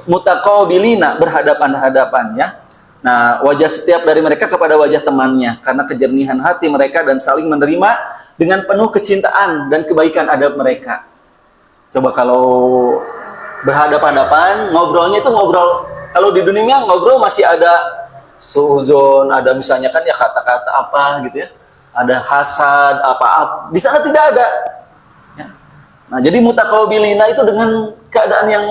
Speaker 2: mutaqabilina, berhadapan-hadapan ya. Nah, wajah setiap dari mereka kepada wajah temannya karena kejernihan hati mereka dan saling menerima dengan penuh kecintaan dan kebaikan adab mereka. Coba kalau berhadapan-hadapan, ngobrolnya itu ngobrol, kalau di dunia ngobrol masih ada suuzon, ada misalnya kan ya kata-kata apa gitu ya, ada hasad, apa-apa. Di sana tidak ada. Ya. Nah, jadi mutaqabilina itu dengan keadaan yang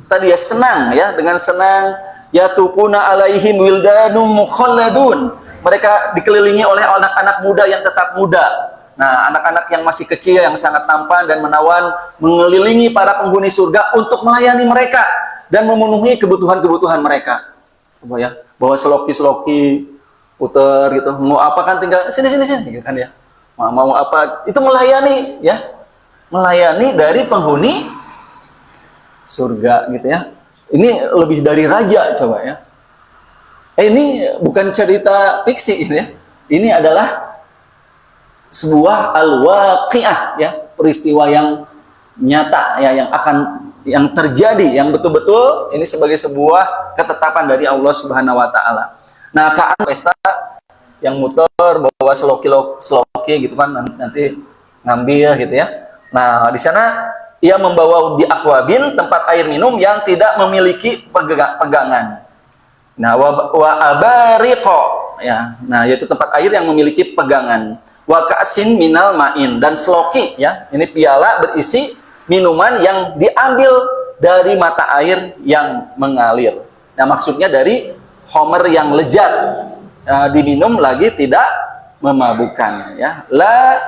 Speaker 2: tadi ya senang ya, dengan senang, yatufuna alaihim wildanum mukhalladun. Mereka dikelilingi oleh anak-anak muda yang tetap muda. Nah, anak-anak yang masih kecil, yang sangat tampan dan menawan, mengelilingi para penghuni surga untuk melayani mereka dan memenuhi kebutuhan-kebutuhan mereka. Coba ya, bawa seloki-seloki, puter gitu. Mau apa kan tinggal sini gitu kan ya. Mau apa? Itu melayani ya. Melayani dari penghuni surga gitu ya. Ini lebih dari raja coba ya. Ini bukan cerita fiksi ini ya. Ini adalah sebuah al-waqi'ah ya, peristiwa yang nyata ya, yang terjadi, yang betul-betul ini sebagai sebuah ketetapan dari Allah Subhanahu wa taala. Nah, pesta yang muter bawa seloki gitu kan, nanti ngambil gitu ya. Nah, di sana ia membawa di akwabin, tempat air minum yang tidak memiliki pegangan. Nah, wa abariqo ya. Nah, yaitu tempat air yang memiliki pegangan. Wa ka'sin minal ma'in, dan seloki ya. Ini piala berisi minuman yang diambil dari mata air yang mengalir. Nah, maksudnya dari khamr yang lezat, diminum lagi tidak memabukkan ya. La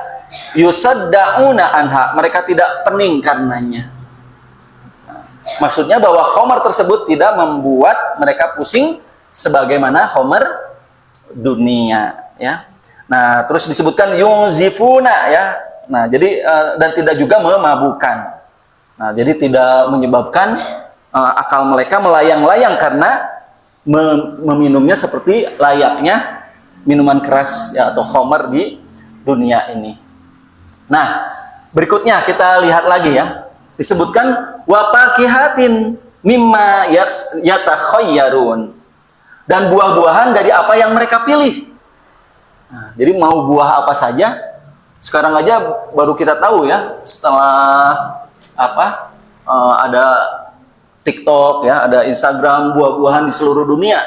Speaker 2: yusaddauna anha, mereka tidak pening karenanya. Maksudnya bahwa khamr tersebut tidak membuat mereka pusing sebagaimana khamr dunia ya. Nah, terus disebutkan yunzifuna ya. Nah, jadi dan tidak juga memabukkan. Nah, jadi tidak menyebabkan akal mereka melayang-layang karena meminumnya seperti layaknya minuman keras ya, atau khamr di dunia ini. Nah, berikutnya kita lihat lagi ya. Disebutkan wafakihatin mimma yatakhayyarun, dan buah-buahan dari apa yang mereka pilih. Nah, jadi mau buah apa saja. Sekarang aja baru kita tahu ya, setelah ada TikTok ya, ada Instagram, buah-buahan di seluruh dunia.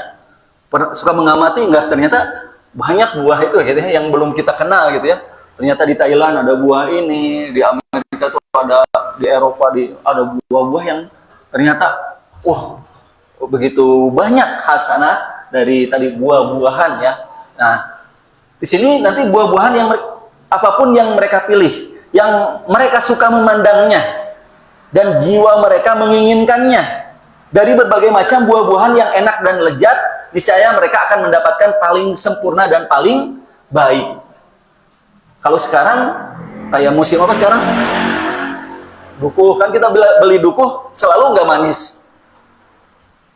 Speaker 2: Suka mengamati enggak, ternyata banyak buah itu gitu ya, yang belum kita kenal gitu ya. Ternyata di Thailand ada buah ini, di Amerika tuh ada, di Eropa ada buah-buah yang ternyata begitu banyak hasanah dari tadi buah-buahan ya. Nah, di sini nanti buah-buahan yang apapun yang mereka pilih, yang mereka suka memandangnya dan jiwa mereka menginginkannya, dari berbagai macam buah-buahan yang enak dan lezat, niscaya mereka akan mendapatkan paling sempurna dan paling baik. Kalau sekarang kayak musim apa sekarang? Dukuh, kan kita beli dukuh selalu nggak manis.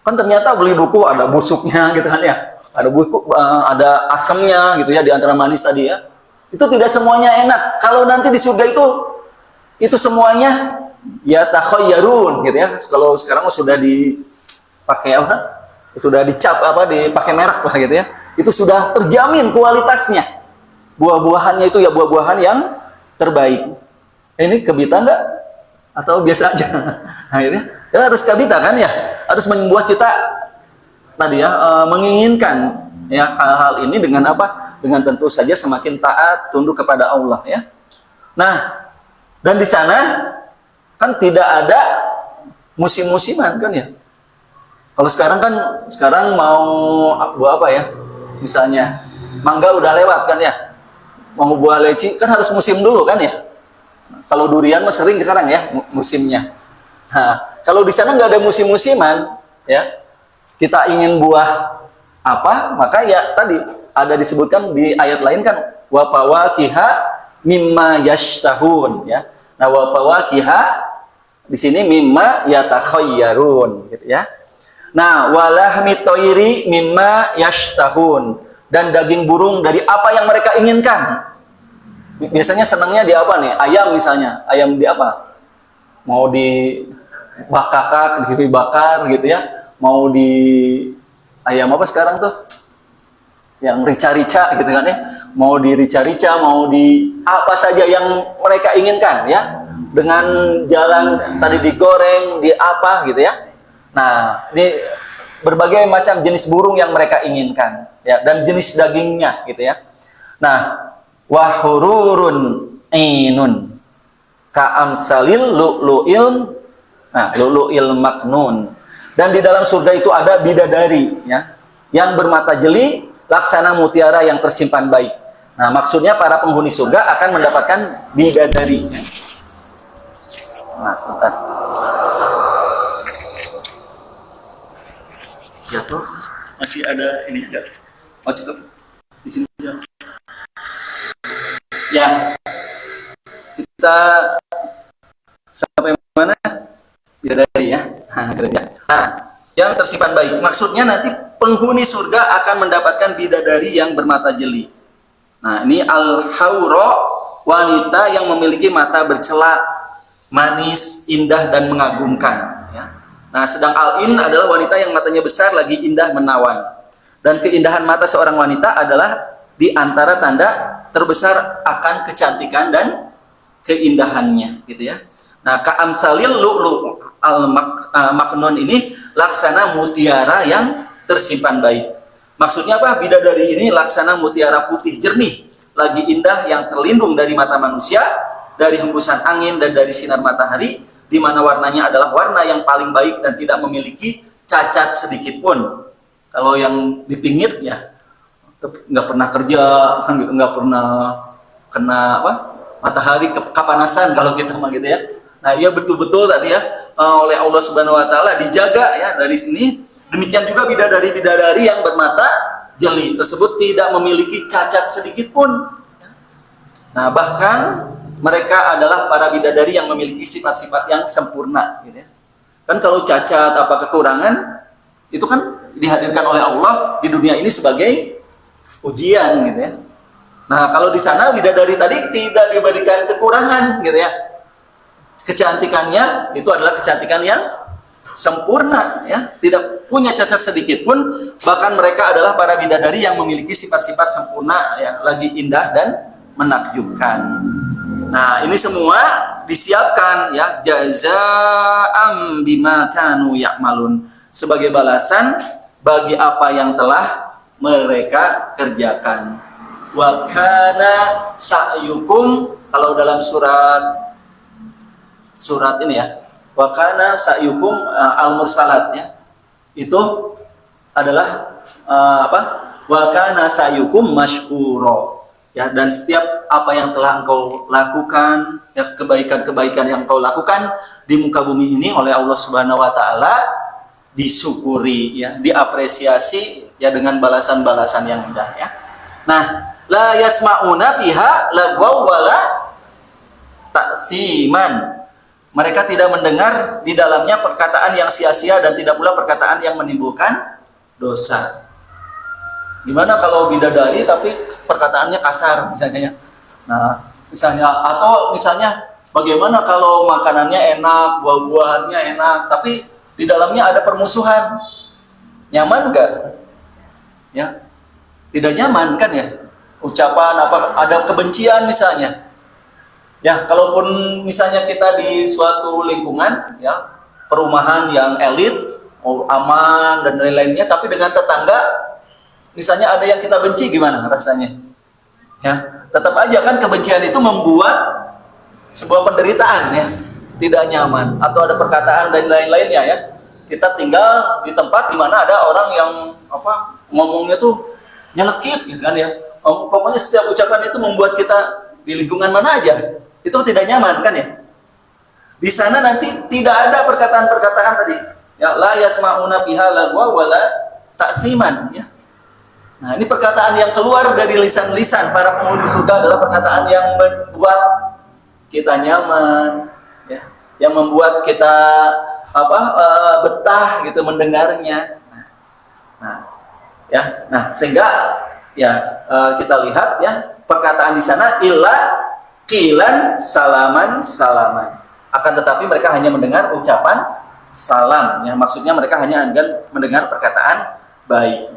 Speaker 2: Kan ternyata beli dukuh ada busuknya gitu kan ya. Ada buku, ada asamnya gitu ya, di antara manis tadi ya. Itu tidak semuanya enak. Kalau nanti di surga itu semuanya ya takhayyarun gitu ya. Kalau sekarang sudah dipakai apa? Sudah dicap dipakai merek lah gitu ya. Itu sudah terjamin kualitasnya. Buah-buahannya itu ya buah-buahan yang terbaik. Ini kebita enggak? Atau biasa aja? Nah, gitu ya harus kebita kan ya. Harus membuat kita tadi ya menginginkan ya hal-hal ini dengan apa? Dengan tentu saja semakin taat, tunduk kepada Allah ya. Nah, dan di sana kan tidak ada musim-musiman kan ya. Kalau sekarang mau buah apa ya? Misalnya mangga udah lewat kan ya. Mau buah leci kan harus musim dulu kan ya. Kalau durian mah sering sekarang ya musimnya. Nah, kalau di sana nggak ada musim-musiman, ya, kita ingin buah apa, maka ya tadi ada disebutkan di ayat lain kan, wa fawakiha mimma yashtahun, ya. Nah, wa fawakiha di sini mimma yatakhayyarun, gitu ya. Nah, walahmi toiri mimma yashtahun, dan daging burung dari apa yang mereka inginkan. Biasanya senangnya di apa nih? Ayam misalnya, ayam di apa? Mau dibakar, dibakar gitu ya. Mau di ayam apa sekarang tuh? Yang rica-rica gitu kan ya. Mau di rica-rica, mau di apa saja yang mereka inginkan ya. Dengan jalan tadi digoreng, di apa gitu ya. Nah, ini berbagai macam jenis burung yang mereka inginkan ya, dan jenis dagingnya gitu ya. Nah, wahururun ainun ka'amsalil lu'lu'il, nah, lu'lu'il maknun. Dan di dalam surga itu ada bidadari ya, yang bermata jeli laksana mutiara yang tersimpan baik. Nah, maksudnya para penghuni surga akan mendapatkan bidadari. Nah, bentar. Ya tuh, masih ada ini enggak? Oh, cukup. Di sini aja. Ya. Kita sampai mana? Bidadari ya. Nah, yang tersimpan baik. Maksudnya nanti penghuni surga akan mendapatkan bidadari yang bermata jeli. Nah, ini al-haura, wanita yang memiliki mata bercelak, manis, indah dan mengagumkan, ya. Nah, sedang al-in adalah wanita yang matanya besar lagi indah menawan. Dan keindahan mata seorang wanita adalah di antara tanda terbesar akan kecantikan dan keindahannya, gitu ya. Nah, ka'amsalil lu'lu al-maknun ini laksana mutiara yang tersimpan baik. Maksudnya apa? Bidadari ini laksana mutiara putih jernih, lagi indah yang terlindung dari mata manusia, dari hembusan angin dan dari sinar matahari, di mana warnanya adalah warna yang paling baik dan tidak memiliki cacat sedikit pun. Kalau yang dipingit ya nggak pernah kerja, kan gitu, nggak pernah kena apa matahari kepanasan kalau kita mah gitu ya. Nah, ia betul-betul tadi ya oleh Allah Subhanahu Wa Taala dijaga ya dari sini. Demikian juga bidadari-bidadari yang bermata jeli tersebut tidak memiliki cacat sedikit pun. Nah, bahkan mereka adalah para bidadari yang memiliki sifat-sifat yang sempurna, gitu ya. Kan kalau cacat apa kekurangan itu kan dihadirkan oleh Allah di dunia ini sebagai ujian, gitu ya. Nah, kalau di sana bidadari tadi tidak diberikan kekurangan, gitu ya. Kecantikannya itu adalah kecantikan yang sempurna, ya, tidak punya cacat sedikit pun. Bahkan mereka adalah para bidadari yang memiliki sifat-sifat sempurna, ya, lagi indah dan menakjubkan. Nah, ini semua disiapkan ya jazaa'am bima kanu ya'malun, sebagai balasan bagi apa yang telah mereka kerjakan. Wa kana sa'yukum, kalau dalam surat ini ya, wa kana sa'yukum al-mursalat ya. Itu adalah apa? Wa kana sa'yukum mashkura. Ya, dan setiap apa yang telah engkau lakukan, ya, kebaikan-kebaikan yang engkau lakukan di muka bumi ini oleh Allah Subhanahu Wa Taala disyukuri, ya, diapresiasi ya dengan balasan-balasan yang indah, ya. Nah, la yasma'una fiha lagwaw wala ta'siman. Mereka tidak mendengar di dalamnya perkataan yang sia-sia dan tidak pula perkataan yang menimbulkan dosa. Gimana kalau bidadari tapi perkataannya kasar misalnya ya? Nah, misalnya, atau misalnya bagaimana kalau makanannya enak, buah-buahannya enak, tapi di dalamnya ada permusuhan. Nyaman nggak? Ya, tidak nyaman kan ya? Ucapan apa, ada kebencian misalnya. Ya, kalaupun misalnya kita di suatu lingkungan, ya, perumahan yang elit, aman dan lain-lainnya, tapi dengan tetangga misalnya ada yang kita benci, gimana rasanya? Ya, tetap aja kan kebencian itu membuat sebuah penderitaan, ya, tidak nyaman, atau ada perkataan dan lain-lainnya, ya. Kita tinggal di tempat di mana ada orang yang apa ngomongnya tuh nyelekit, gitu kan ya. Pokoknya setiap ucapan itu membuat kita di lingkungan mana aja itu tidak nyaman kan ya. Di sana nanti tidak ada perkataan-perkataan tadi ya la yasma'una fiha lagwa wala ta'siman ya. Nah, ini perkataan yang keluar dari lisan-lisan para penghuni surga adalah perkataan yang membuat kita nyaman ya, yang membuat kita betah gitu mendengarnya. Nah, sehingga ya kita lihat ya perkataan di sana illa qilan salaman. Akan tetapi mereka hanya mendengar ucapan salam ya, maksudnya mereka hanya akan mendengar perkataan baik.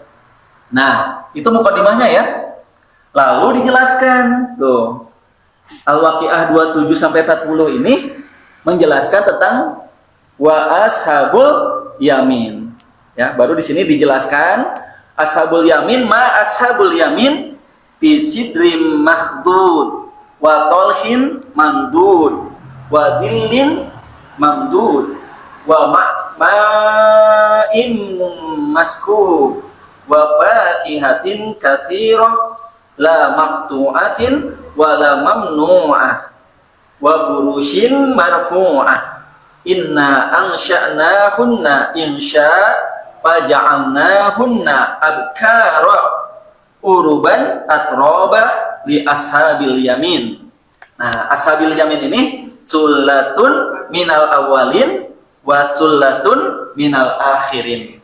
Speaker 2: Nah, itu mukadimahnya ya. Lalu dijelaskan tuh Al-Waqiah 27 sampai 40 ini menjelaskan tentang wa ashabul yamin. Ya, baru di sini dijelaskan ashabul yamin ma ashabul yamin fi sidrim makhdud wa talhin mamdud wa dillin mamdud wa ma'im maskub wa fakihatin katsirah la maqtu'atin wa la mamnu'ah wa burushin marfu'ah inna ansha'nahunna insya faja'alnahunna abkara uruban atroba li ashabil yamin. Nah, ashabil yamin ini sullatun minal awalin wa sullatun minal akhirin.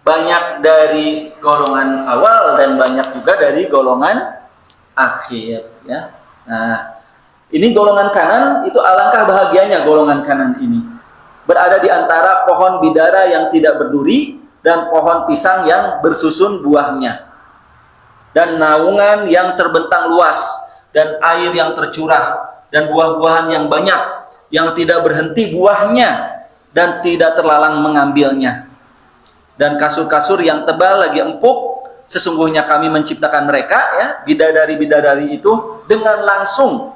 Speaker 2: Banyak dari golongan awal dan banyak juga dari golongan akhir ya. Nah, ini golongan kanan itu alangkah bahagianya golongan kanan ini. Berada di antara pohon bidara yang tidak berduri dan pohon pisang yang bersusun buahnya. Dan naungan yang terbentang luas dan air yang tercurah dan buah-buahan yang banyak yang tidak berhenti buahnya dan tidak terlalang mengambilnya. Dan kasur-kasur yang tebal lagi empuk, sesungguhnya kami menciptakan mereka ya, bidadari-bidadari itu dengan langsung,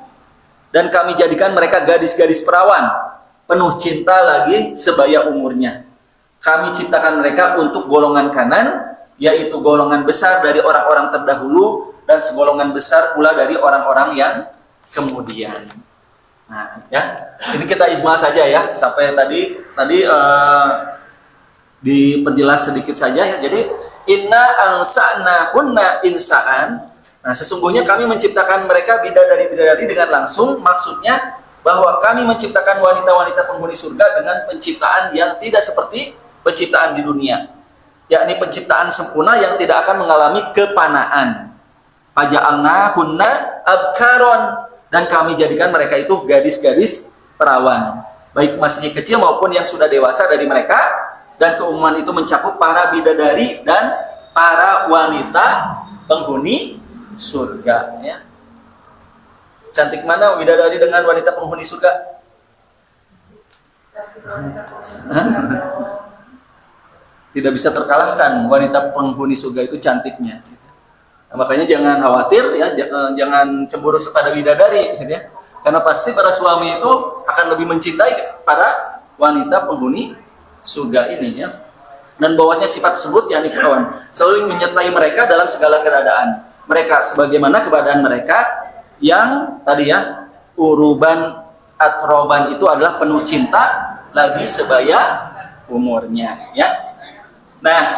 Speaker 2: dan kami jadikan mereka gadis-gadis perawan penuh cinta lagi sebaya umurnya. Kami ciptakan mereka untuk golongan kanan, yaitu golongan besar dari orang-orang terdahulu dan segolongan besar pula dari orang-orang yang kemudian. Nah, ya, ini kita ijma saja ya, sampai tadi diperjelas sedikit saja ya. Jadi inna ansa'nahunna insa'an. Nah, sesungguhnya kami menciptakan mereka bidadari-bidadari dengan langsung, maksudnya bahwa kami menciptakan wanita-wanita penghuni surga dengan penciptaan yang tidak seperti penciptaan di dunia, yakni penciptaan sempurna yang tidak akan mengalami kepanaan. Faja'alnahunna abkaron, dan kami jadikan mereka itu gadis-gadis perawan, baik masih kecil maupun yang sudah dewasa dari mereka. Dan keumuman itu mencakup para bidadari dan para wanita penghuni surga ya. Cantik mana bidadari dengan wanita penghuni surga? Tidak bisa terkalahkan wanita penghuni surga itu cantiknya. Nah, makanya jangan khawatir ya, jangan cemburu kepada bidadari ya. Karena pasti para suami itu akan lebih mencintai para wanita penghuni surga ini ya. Dan bahwasanya sifat tersebut yang diketahui selalu menyertai mereka dalam segala keadaan mereka, sebagaimana keadaan mereka yang tadi ya, uruban atroban itu adalah penuh cinta lagi sebaya umurnya ya. Nah,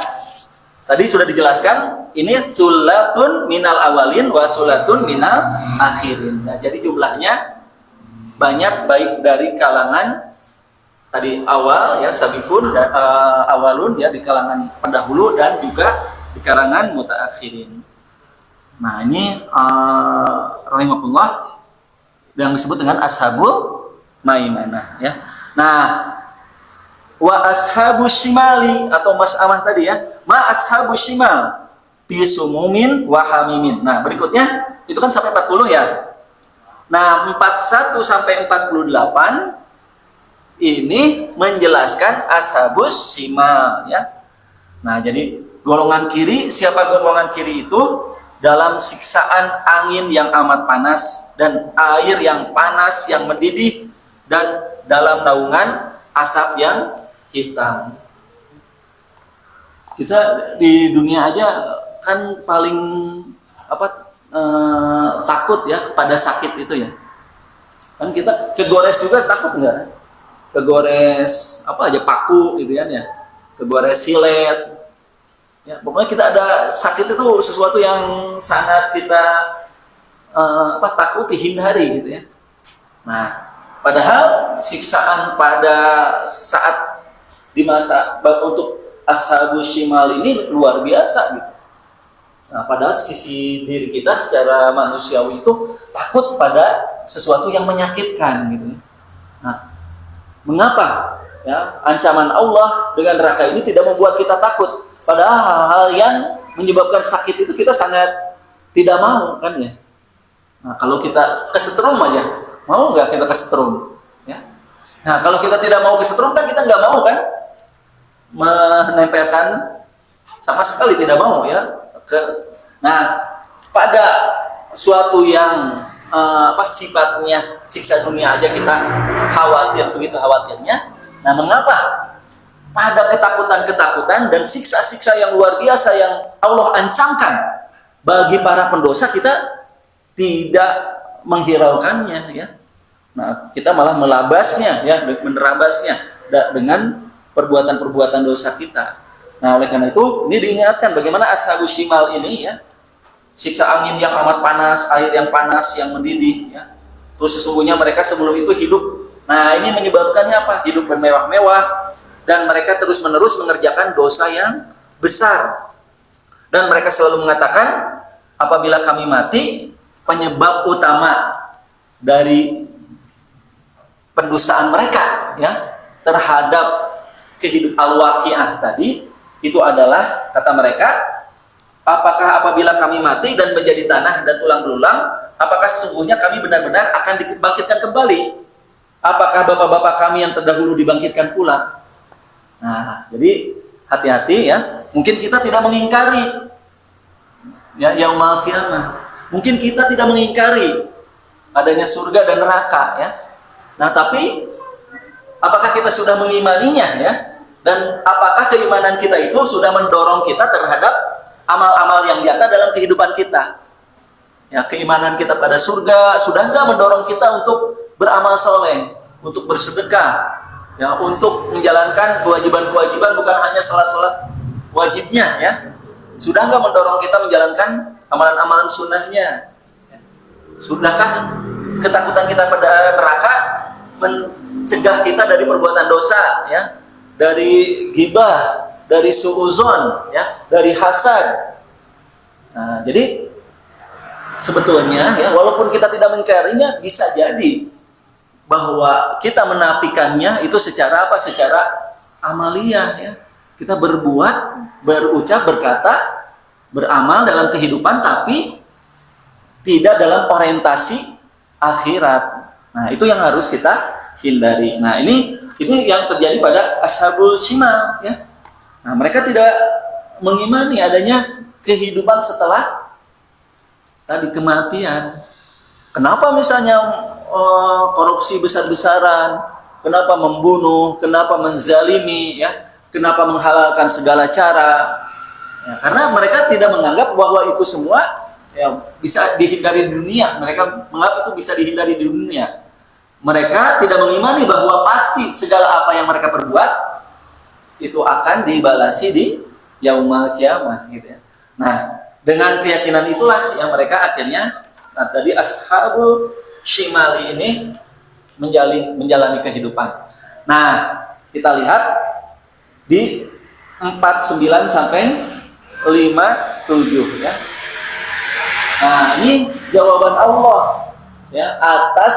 Speaker 2: tadi sudah dijelaskan ini sulatun minal awalin wa sulatun minal akhirin. Nah, jadi jumlahnya banyak, baik dari kalangan tadi awal ya, sabiqun dan awalun ya, di kalangan pendahulu, dan juga di kalangan mutaakhirin. Nah, ini rahimahullah yang disebut dengan ashabul maimanah ya. Nah, wa ashabus shimali atau mas'amah tadi ya, ma ashabus shimal fi sumumin wa hamimin. Nah, berikutnya itu kan sampai 40 ya. Nah, 41 sampai 48 ini menjelaskan ashabus shimal ya. Nah, jadi golongan kiri, siapa golongan kiri itu? Dalam siksaan angin yang amat panas dan air yang panas yang mendidih, dan dalam naungan asap yang hitam. Kita di dunia aja kan paling takut ya kepada sakit itu ya. Kan kita kegores juga takut enggak? Kegores apa aja paku gitu kan ya. kedua resilet. Ya, pokoknya kita ada sakit itu sesuatu yang sangat kita takuti, hindari gitu ya. Nah, padahal siksaan pada saat di masa untuk ashabus shimal ini luar biasa gitu. Nah, padahal sisi diri kita secara manusiawi itu takut pada sesuatu yang menyakitkan gitu. Nah, mengapa ya ancaman Allah dengan neraka ini tidak membuat kita takut? Padahal hal-hal yang menyebabkan sakit itu kita sangat tidak mau kan ya. Nah, kalau kita kesetrum aja, mau nggak kita kesetrum? Ya. Nah, kalau kita tidak mau kesetrum kan kita nggak mau kan menempelkan, sama sekali tidak mau ya. Nah, pada suatu yang sifatnya siksa dunia aja kita khawatir, begitu khawatirnya. Nah, mengapa pada ketakutan-ketakutan dan siksa-siksa yang luar biasa yang Allah ancamkan bagi para pendosa kita tidak menghiraukannya ya. Nah, kita malah melabasnya ya, menerabasnya dengan perbuatan-perbuatan dosa kita. Nah, oleh karena itu ini diingatkan bagaimana ashabus shimal ini ya, siksa angin yang amat panas, air yang panas yang mendidih ya. Terus sesungguhnya mereka sebelum itu hidup. Nah, ini menyebabkannya apa? Hidup bermewah-mewah dan mereka terus-menerus mengerjakan dosa yang besar. Dan mereka selalu mengatakan, apabila kami mati, penyebab utama dari pendosaan mereka ya terhadap kehidupan al-waqiah tadi itu adalah, kata mereka, apakah apabila kami mati dan menjadi tanah dan tulang belulang, apakah sesungguhnya kami benar-benar akan dibangkitkan kembali? Apakah bapak-bapak kami yang terdahulu dibangkitkan pula? Nah, jadi hati-hati ya. Mungkin kita tidak mengingkari ya yaumul qiyamah. Mungkin kita tidak mengingkari adanya surga dan neraka ya. Nah, tapi apakah kita sudah mengimaninya ya? Dan apakah keimanan kita itu sudah mendorong kita terhadap amal-amal yang nyata dalam kehidupan kita? Ya, keimanan kita pada surga sudah enggak mendorong kita untuk beramal soleh, untuk bersedekah, ya, untuk menjalankan kewajiban-kewajiban, bukan hanya sholat-sholat wajibnya ya. Sudah enggak mendorong kita menjalankan amalan-amalan sunnahnya? Sudahkah ketakutan kita pada neraka mencegah kita dari perbuatan dosa ya, dari ghibah, dari suuzon ya, dari hasad? Nah, jadi sebetulnya ya, walaupun kita tidak mengingkarinya, bisa jadi bahwa kita menafikannya itu secara apa? Secara amaliyah ya. Kita berbuat, berucap, berkata, beramal dalam kehidupan tapi tidak dalam orientasi akhirat. Nah, itu yang harus kita hindari. Nah, ini yang terjadi pada ashabul shimal ya. Nah, mereka tidak mengimani adanya kehidupan setelah tadi kematian. Kenapa misalnya korupsi besar-besaran, kenapa membunuh, kenapa menzalimi ya, kenapa menghalalkan segala cara ya, karena mereka tidak menganggap bahwa itu semua ya bisa dihindari di dunia. Mereka menganggap itu bisa dihindari di dunia. Mereka tidak mengimani bahwa pasti segala apa yang mereka perbuat itu akan dibalasi di yaumul qiyamah gitu ya. Nah, dengan keyakinan itulah yang mereka akhirnya tadi ashabul shimali ini menjalani kehidupan. Nah, kita lihat di 49 sampai 57 ya. Nah, ini jawaban Allah ya atas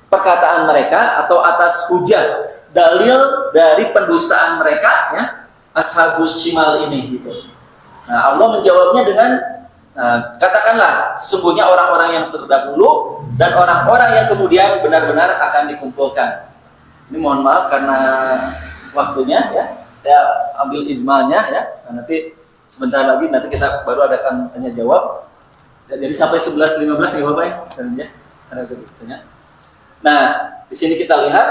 Speaker 2: perkataan mereka atau atas hujah dalil dari pendustaan mereka ya, ashabus shimal ini gitu. Nah, Allah menjawabnya dengan katakanlah sesungguhnya orang-orang yang terdahulu dan orang-orang yang kemudian benar-benar akan dikumpulkan. Ini mohon maaf karena waktunya ya, saya ambil ijmalnya ya. Nah, nanti sebentar lagi nanti kita baru adakan tanya jawab. Jadi sampai 11.15 ya Bapak ya. Ada bertanya. Nah, di sini kita lihat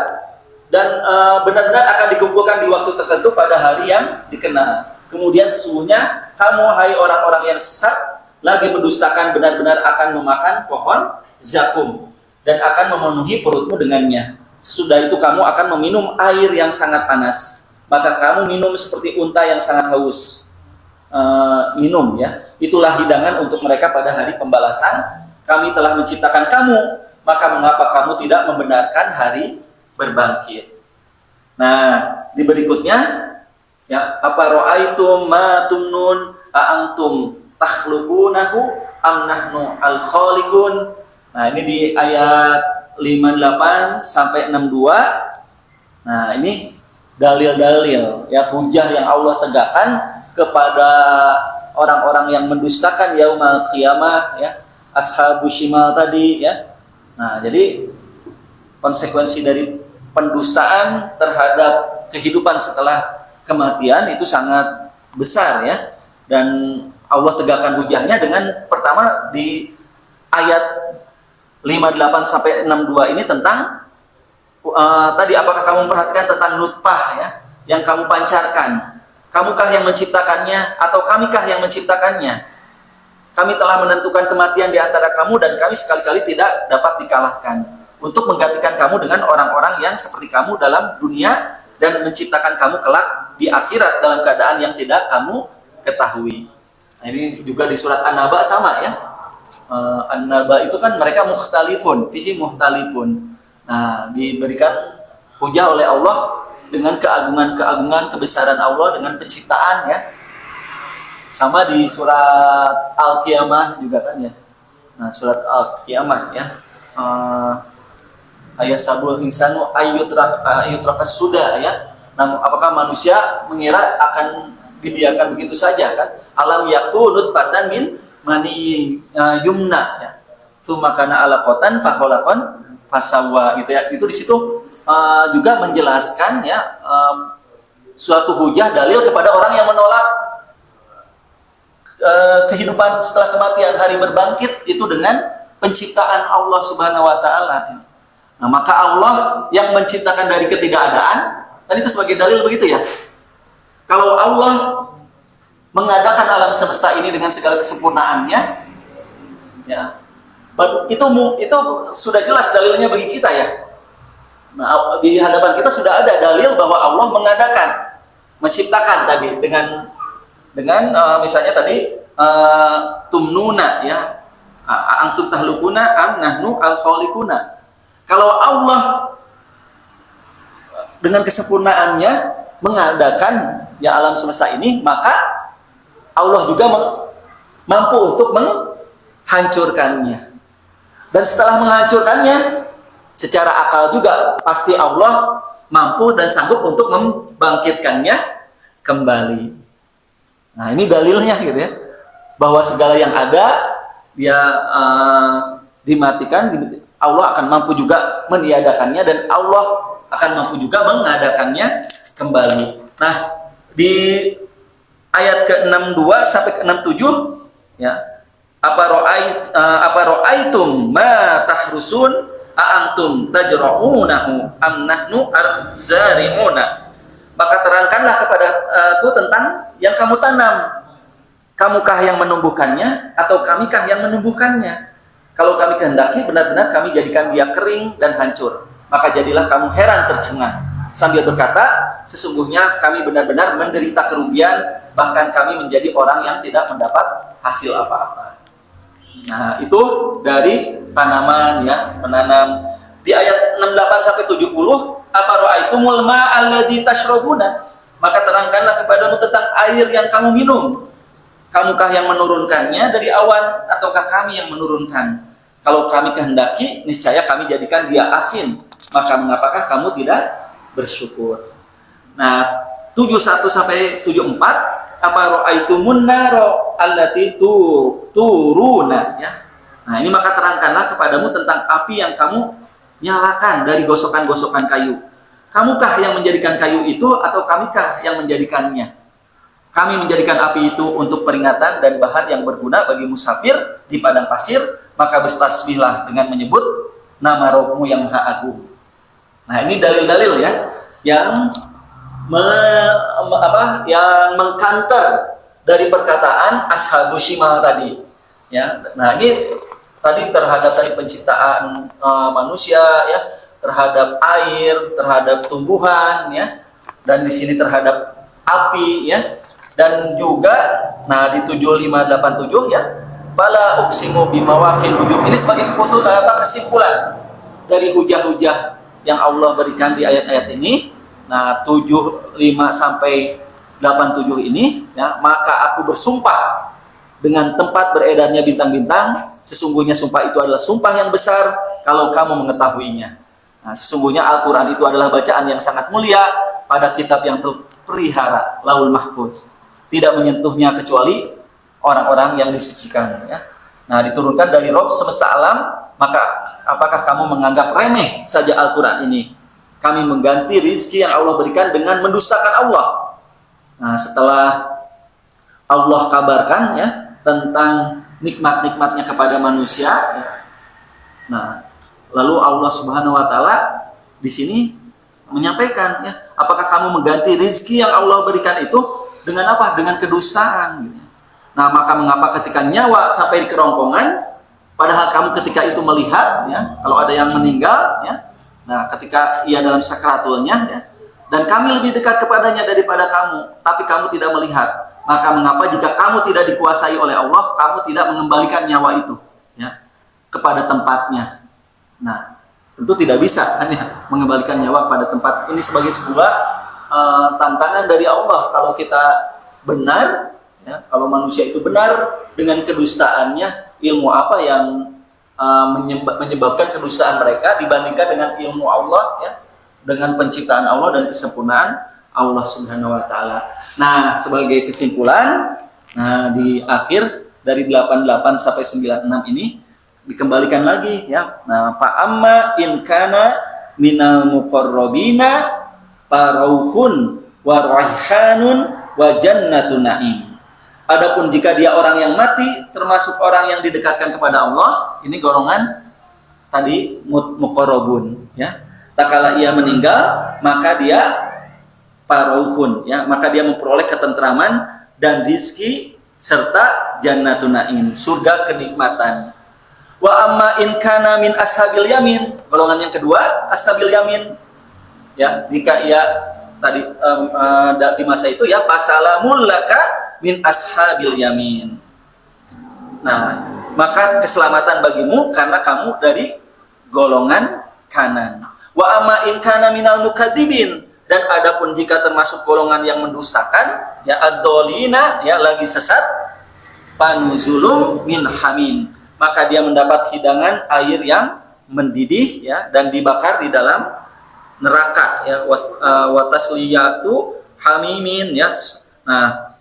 Speaker 2: dan benar-benar akan dikumpulkan di waktu tertentu pada hari yang dikenal. Kemudian sesungguhnya kamu hai orang-orang yang sesat lagi mendustakan benar-benar akan memakan pohon zakum dan akan memenuhi perutmu dengannya. Sesudah itu kamu akan meminum air yang sangat panas. maka kamu minum seperti unta yang sangat haus. Minum ya. Itulah hidangan untuk mereka pada hari pembalasan. Kami telah menciptakan kamu, maka mengapa kamu tidak membenarkan hari berbangkit? Nah, di berikutnya ya, apa ra'aitum ma tumnun a'antum takhluqunahu am nahnu al-khaliqun. Nah, ini di ayat 58 sampai 62. Nah, ini dalil-dalil ya, hujah yang Allah tegakkan kepada orang-orang yang mendustakan yaumul qiyamah ya, ashabu shimal tadi ya. Nah, jadi konsekuensi dari pendustaan terhadap kehidupan setelah kematian itu sangat besar ya. Dan Allah tegakkan hujahnya dengan pertama di ayat 58 sampai 62 ini tentang tadi, apakah kamu memperhatikan tentang nutfah ya yang kamu pancarkan? Kamukah yang menciptakannya atau kamikah yang menciptakannya? Kami telah menentukan kematian di antara kamu dan kami sekali-kali tidak dapat dikalahkan untuk menggantikan kamu dengan orang-orang yang seperti kamu dalam dunia dan menciptakan kamu kelak di akhirat dalam keadaan yang tidak kamu ketahui. Nah, ini juga di surat An-Naba sama ya. An-Naba itu kan mereka mukhtalifun, fihi mukhtalifun. Nah, diberikan hujah oleh Allah dengan keagungan-keagungan kebesaran Allah dengan penciptaan ya. Sama di surat Al-Qiyamah juga kan ya. Nah, surat Al-Qiyamah ya. Ayat sabul insanu ayyutrakas sudah ya. Namun apakah manusia mengira akan dibiarkan begitu saja kan? Alam yakunu nutfatan min mani yumna ya. Tsumma kana alaqatan fa khalaqan fasawa gitu ya. Itu di situ juga menjelaskan ya suatu hujah dalil kepada orang yang menolak kehidupan setelah kematian, hari berbangkit itu dengan penciptaan Allah Subhanahu wa taala. Nah, maka Allah yang menciptakan dari ketidakadaan, dan itu sebagai dalil begitu ya. Kalau Allah mengadakan alam semesta ini dengan segala kesempurnaannya, ya, itu sudah jelas dalilnya bagi kita ya. Nah, di hadapan kita sudah ada dalil bahwa Allah mengadakan, menciptakan tadi dengan misalnya tadi tumnuna ya, antum tahlukuna am nahnu al-khaliquna. Kalau Allah dengan kesempurnaannya mengadakan ya alam semesta ini, maka Allah juga mampu untuk menghancurkannya. Dan setelah menghancurkannya, secara akal juga pasti Allah mampu dan sanggup untuk membangkitkannya kembali. Nah, ini dalilnya gitu ya, bahwa segala yang ada dia dimatikan, Allah akan mampu juga meniadakannya dan Allah akan mampu juga mengadakannya kembali. Nah, di ayat ke-62 sampai ke-67 ya, apa ra'aitum ma tahrusun a'antum tajra'unahu am nahnu az-zarimuna. Maka terangkanlah kepada aku tentang yang kamu tanam. Kamukah yang menumbuhkannya atau kamikah yang menumbuhkannya? Kalau kami kehendaki, benar-benar kami jadikan dia kering dan hancur. Maka jadilah kamu heran tercengang sambil berkata, sesungguhnya kami benar-benar menderita kerugian, bahkan kami menjadi orang yang tidak mendapat hasil apa-apa. Nah, itu dari tanaman ya, menanam. Di ayat 68 sampai 70, apa ra'aitumul ma'alladzi tashrabuna? Maka terangkanlah kepadamu tentang air yang kamu minum. Kamukah yang menurunkannya dari awan ataukah kami yang menurunkan? Kalau kami kehendaki, niscaya kami jadikan dia asin. Maka mengapakah kamu tidak bersyukur? Nah, 71 sampai 74, apa ra'aitumun naro allati turuna ya. Nah, ini maka terangkanlah kepadamu tentang api yang kamu nyalakan dari gosokan-gosokan kayu. Kamukah yang menjadikan kayu itu atau kamikah yang menjadikannya? Kami menjadikan api itu untuk peringatan dan bahan yang berguna bagi musafir di padang pasir, maka bertasbihlah dengan menyebut nama Rabbmu yang Maha Agung. Nah, ini dalil-dalil ya yang yang mengkanter dari perkataan ashabu shimal tadi. Ya. Nah, ini tadi terhadap tadi penciptaan manusia ya, terhadap air, terhadap tumbuhan ya. dan di sini terhadap api ya. Dan juga nah di 7587 ya, bala uksimu bimawaqil nujum. Ini sebagai kesimpulan dari hujah-hujah yang Allah berikan di ayat-ayat ini. Nah, 75 sampai 87 ini ya, maka aku bersumpah dengan tempat beredarnya bintang-bintang, sesungguhnya sumpah itu adalah sumpah yang besar kalau kamu mengetahuinya. Nah, sesungguhnya Al-Qur'an itu adalah bacaan yang sangat mulia pada kitab yang terpelihara, Lauhul Mahfuz. Tidak menyentuhnya kecuali orang-orang yang disucikan ya. Nah, diturunkan dari Rabb semesta alam, maka apakah kamu menganggap remeh saja Al-Qur'an ini? Kami mengganti rizki yang Allah berikan dengan mendustakan Allah. Nah, setelah Allah kabarkan ya tentang nikmat-nikmatnya kepada manusia ya. Nah, lalu Allah Subhanahu wa taala di sini menyampaikan ya, apakah kamu mengganti rizki yang Allah berikan itu dengan apa? Dengan kedustaan. Nah, maka mengapa ketika nyawa sampai di kerongkongan, padahal kamu ketika itu melihat, ya, kalau ada yang meninggal, ya, nah, ketika ia dalam sakratulnya, ya, dan kami lebih dekat kepadanya daripada kamu, tapi kamu tidak melihat. Maka mengapa jika kamu tidak dikuasai oleh Allah, kamu tidak mengembalikan nyawa itu, ya, kepada tempatnya? Nah, tentu tidak bisa, kan, ya, mengembalikan nyawa pada tempat ini sebagai sebuah tantangan dari Allah. Kalau kita benar ya, kalau manusia itu benar dengan kedustaannya, ilmu apa yang menyebabkan kedustaan mereka dibandingkan dengan ilmu Allah ya, dengan penciptaan Allah dan kesempurnaan Allah Subhanahu wa taala. Nah, sebagai kesimpulan, nah di akhir dari 88 sampai 96 ini dikembalikan lagi ya. Nah, fa amma in kana minal muqarrabina farauhun wa raihanun wa jannatun na'im. Adapun jika dia orang yang mati, termasuk orang yang didekatkan kepada Allah, ini golongan tadi muqarrabun ya. Tak kala ia meninggal, maka dia farauhun ya, maka dia memperoleh ketentraman dan rizki serta jannatun na'im, surga kenikmatan. Wa amma in kana min ashabil yamin, golongan yang kedua ashabil yamin. Ya, jika ia tadi di masa itu ya pasalamul laka min ashabil yamin. Nah, maka keselamatan bagimu karena kamu dari golongan kanan. Wa amma in kana minal mukadzibin, dan adapun jika termasuk golongan yang mendustakan ya ad-dolina ya lagi sesat, panuzulum min hamim, maka dia mendapat hidangan air yang mendidih ya dan dibakar di dalam neraka ya, watasliyatu hamimin ya. Nah,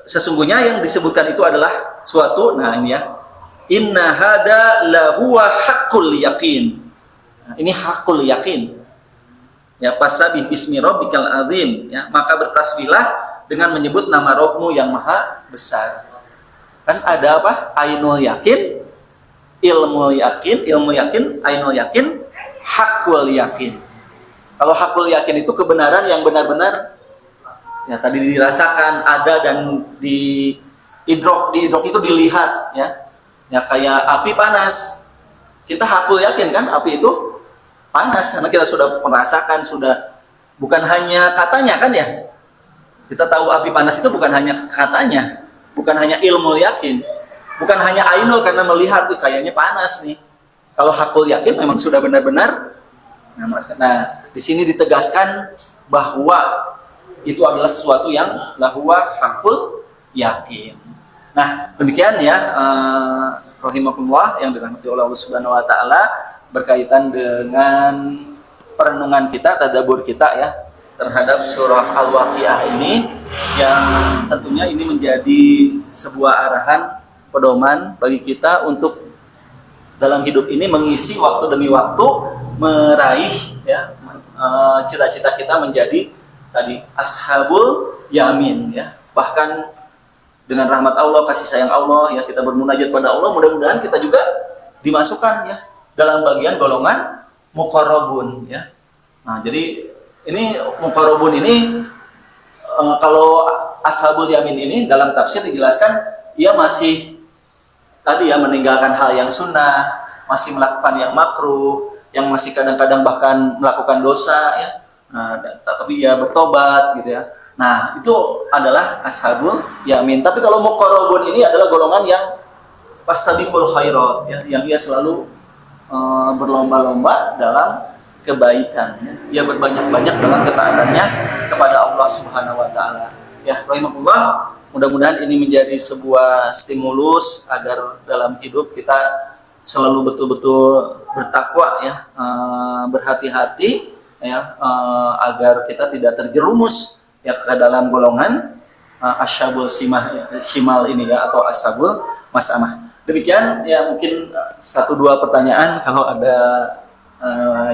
Speaker 2: sesungguhnya yang disebutkan itu adalah suatu, nah ini ya, inna hada lahuwa haqqul yaqin. Nah, ini haqqul yaqin ya, pasabih bismi rabbikal azim ya, maka bertasbihlah dengan menyebut nama Rabbmu yang maha besar. Kan ada apa? Ainul yakin, ilmu yakin, ainul yakin, haqqul yakin. Kalau hakul yakin itu kebenaran yang benar-benar ya tadi dirasakan ada dan di idrok itu dilihat ya. Ya kayak api panas. Kita hakul yakin kan api itu panas karena kita sudah merasakan, sudah bukan hanya katanya kan ya. Kita tahu api panas itu bukan hanya katanya, bukan hanya ilmu yakin, bukan hanya ainul karena melihat kayaknya panas nih. Kalau hakul yakin memang sudah benar-benar. Nah, di sini ditegaskan bahwa itu adalah sesuatu yang lahuwa hakul yakin. Nah, demikian ya rahimakumullah yang dirahmati oleh Allah Subhanahu wa taala berkaitan dengan perenungan kita, tadabbur kita ya terhadap surah Al-Waqiah ini, yang tentunya ini menjadi sebuah arahan pedoman bagi kita untuk dalam hidup ini mengisi waktu demi waktu meraih ya cita-cita kita menjadi tadi ashabul yamin ya. Bahkan dengan rahmat Allah, kasih sayang Allah ya, kita bermunajat pada Allah, mudah-mudahan kita juga dimasukkan ya dalam bagian golongan muqarrabun ya. Nah, jadi ini muqarrabun ini kalau ashabul yamin ini dalam tafsir dijelaskan ia masih tadi ya meninggalkan hal yang sunnah, masih melakukan yang makruh, yang masih kadang-kadang bahkan melakukan dosa ya. tapi ia bertobat gitu ya. Nah, itu adalah ashabul yamin. Tapi kalau muqarrabun ini adalah golongan yang fastabiqul khairat ya, yang ia selalu berlomba-lomba dalam kebaikan ya. Ia berbanyak-banyak dalam ketaatannya kepada Allah Subhanahu wa taala. Ya, rahimahullah, mudah-mudahan ini menjadi sebuah stimulus agar dalam hidup kita selalu betul-betul bertakwa ya, berhati-hati ya, agar kita tidak terjerumus ya ke dalam golongan ashabul shimal ini ya, atau ashabul masamah. Demikian ya, mungkin 1-2 pertanyaan kalau ada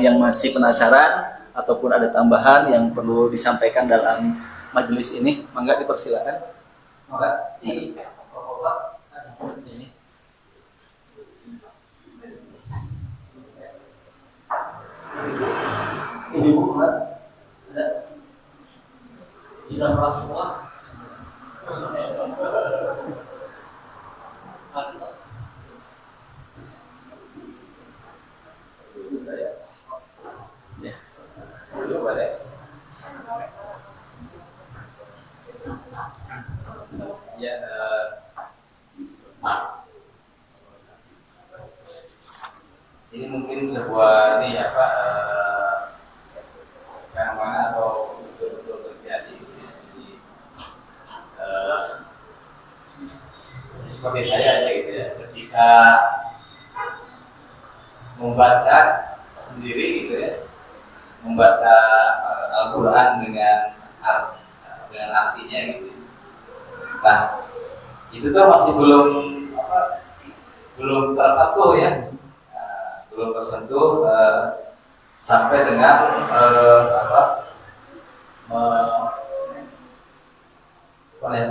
Speaker 2: yang masih penasaran ataupun ada tambahan yang perlu disampaikan dalam majelis ini, mangga dipersilakan. Mangga. Ini Bu, ada sudah paham semua? Ya.
Speaker 3: Ya, ini mungkin sebuah ini apa fenomena atau betul-betul terjadi. Jadi, seperti saya aja gitu ya, ketika membaca sendiri gitu ya, membaca Al-Quran dengan artinya gitu. Nah, itu tuh masih belum tersentuh ya, belum tersentuh sampai dengan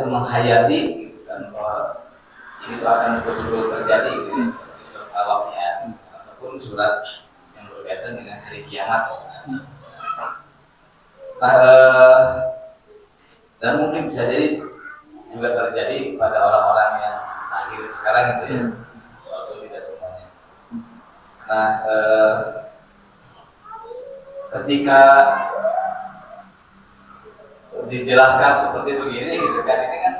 Speaker 3: menghayati gitu kan, bahwa ini tuh akan betul-betul terjadi gitu ya, seperti surat Al-Waqiah ataupun surat yang berkaitan dengan hari kiamat. Nah, dan mungkin bisa jadi juga terjadi pada orang-orang yang akhir sekarang itu ya, walaupun tidak semuanya. Nah, ketika dijelaskan seperti begini gitu kan, ini kan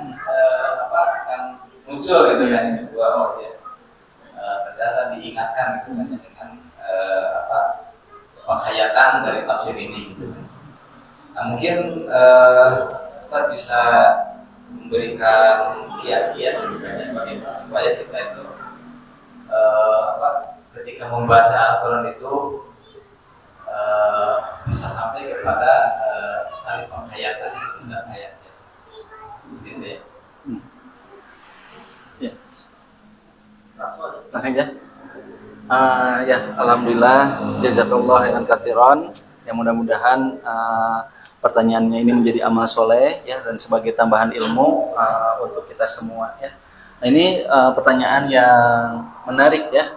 Speaker 3: akan muncul gitu kan sebuah ternyata diingatkan gitu kan dengan penghayatan dari tafsir ini gitu. Nah, mungkin kita bisa memberikan kiat-kiat misalnya bagaimana supaya kita itu ketika membaca Al-Quran itu bisa sampai kepada saling penghayatan dan hayat. Gitu ya.
Speaker 2: Ya. Langsung ya. Ya, alhamdulillah, jazakallah khairan katsiran. Ya, mudah-mudahan pertanyaannya ini menjadi amal soleh ya, dan sebagai tambahan ilmu untuk kita semua ya. Nah, ini pertanyaan yang menarik ya.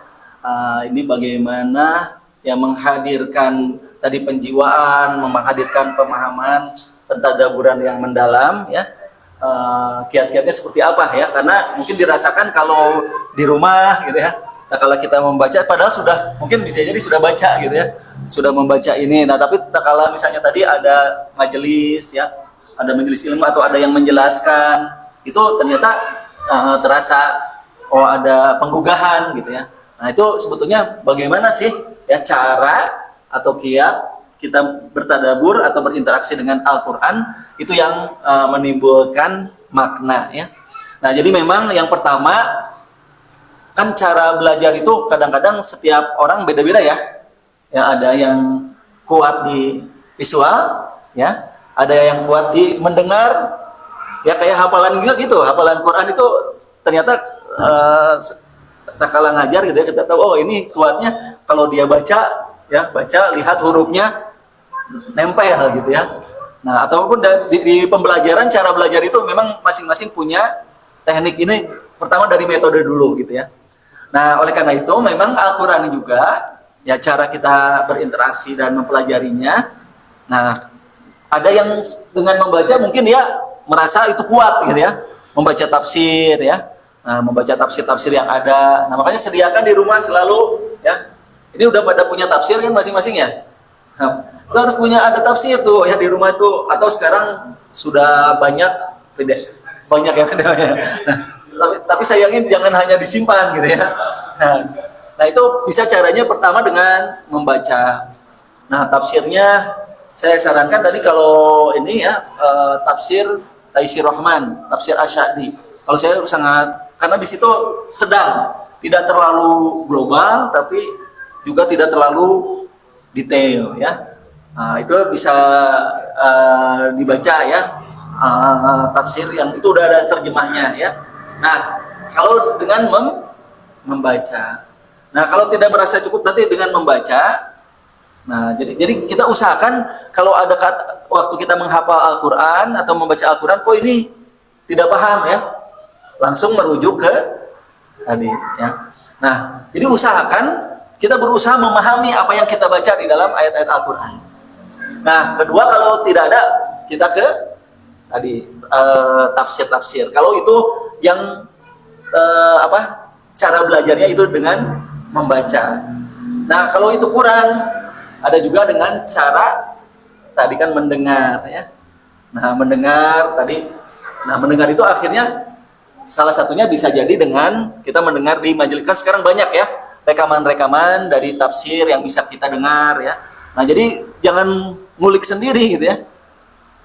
Speaker 2: Ini bagaimana yang menghadirkan tadi penjiwaan, menghadirkan pemahaman, pentadaburan yang mendalam ya. Kiat-kiatnya seperti apa ya? Karena mungkin dirasakan kalau di rumah gitu ya. Nah, kalau kita membaca, padahal sudah mungkin bisa jadi sudah baca gitu ya, sudah membaca ini. Nah, tapi kalau misalnya tadi ada majelis ya, ada majelis ilmu atau ada yang menjelaskan, itu ternyata terasa ada penggugahan gitu ya. Nah, itu sebetulnya bagaimana sih ya cara atau kiat kita bertadabur atau berinteraksi dengan Al-Quran itu yang menimbulkan makna ya. Nah, jadi memang yang pertama kan cara belajar itu kadang-kadang setiap orang beda-beda ya. Ya, ada yang kuat di visual ya, ada yang kuat di mendengar ya, kayak hafalan gitu. Hafalan Quran itu ternyata tak kalah ngajar gitu ya, kita tahu oh ini kuatnya kalau dia baca ya, lihat hurufnya nempel gitu ya. Nah, ataupun di pembelajaran, cara belajar itu memang masing-masing punya teknik. Ini pertama dari metode dulu gitu ya. Nah, oleh karena itu memang Al-Quran juga ya, cara kita berinteraksi dan mempelajarinya. Nah, ada yang dengan membaca mungkin dia merasa itu kuat gitu ya, membaca tafsir ya. Nah, membaca tafsir-tafsir yang ada. Nah, makanya sediakan di rumah selalu ya. Ini udah pada punya tafsir kan masing-masing ya. Nah, kita harus punya ada tafsir tuh ya di rumah itu, atau sekarang sudah banyak tidak banyak ya nah, tapi sayangnya jangan hanya disimpan gitu ya. Nah itu bisa caranya pertama dengan membaca. Nah tafsirnya saya sarankan tadi kalau ini ya tafsir Taisir Rahman, tafsir Asy'adi. Kalau saya sangat, karena di situ sedang, tidak terlalu global tapi juga tidak terlalu detail ya. Nah, itu bisa dibaca ya, tafsir yang itu udah ada terjemahnya ya. Nah kalau dengan membaca, nah kalau tidak merasa cukup nanti dengan membaca. Nah, jadi kita usahakan kalau ada waktu kita menghafal Al-Quran atau membaca Al-Quran, kok ini tidak paham ya, langsung merujuk ke tadi ya. Nah, jadi usahakan kita berusaha memahami apa yang kita baca di dalam ayat-ayat Al-Quran. Nah, kedua kalau tidak ada, kita ke tadi tafsir-tafsir. Kalau itu yang cara belajarnya itu dengan membaca. Nah, kalau itu kurang, ada juga dengan cara tadi kan mendengar ya. Nah, mendengar tadi. Nah, mendengar itu akhirnya salah satunya bisa jadi dengan kita mendengar di majelis. Kan sekarang banyak ya rekaman-rekaman dari tafsir yang bisa kita dengar ya. Nah, jadi jangan ngulik sendiri gitu ya.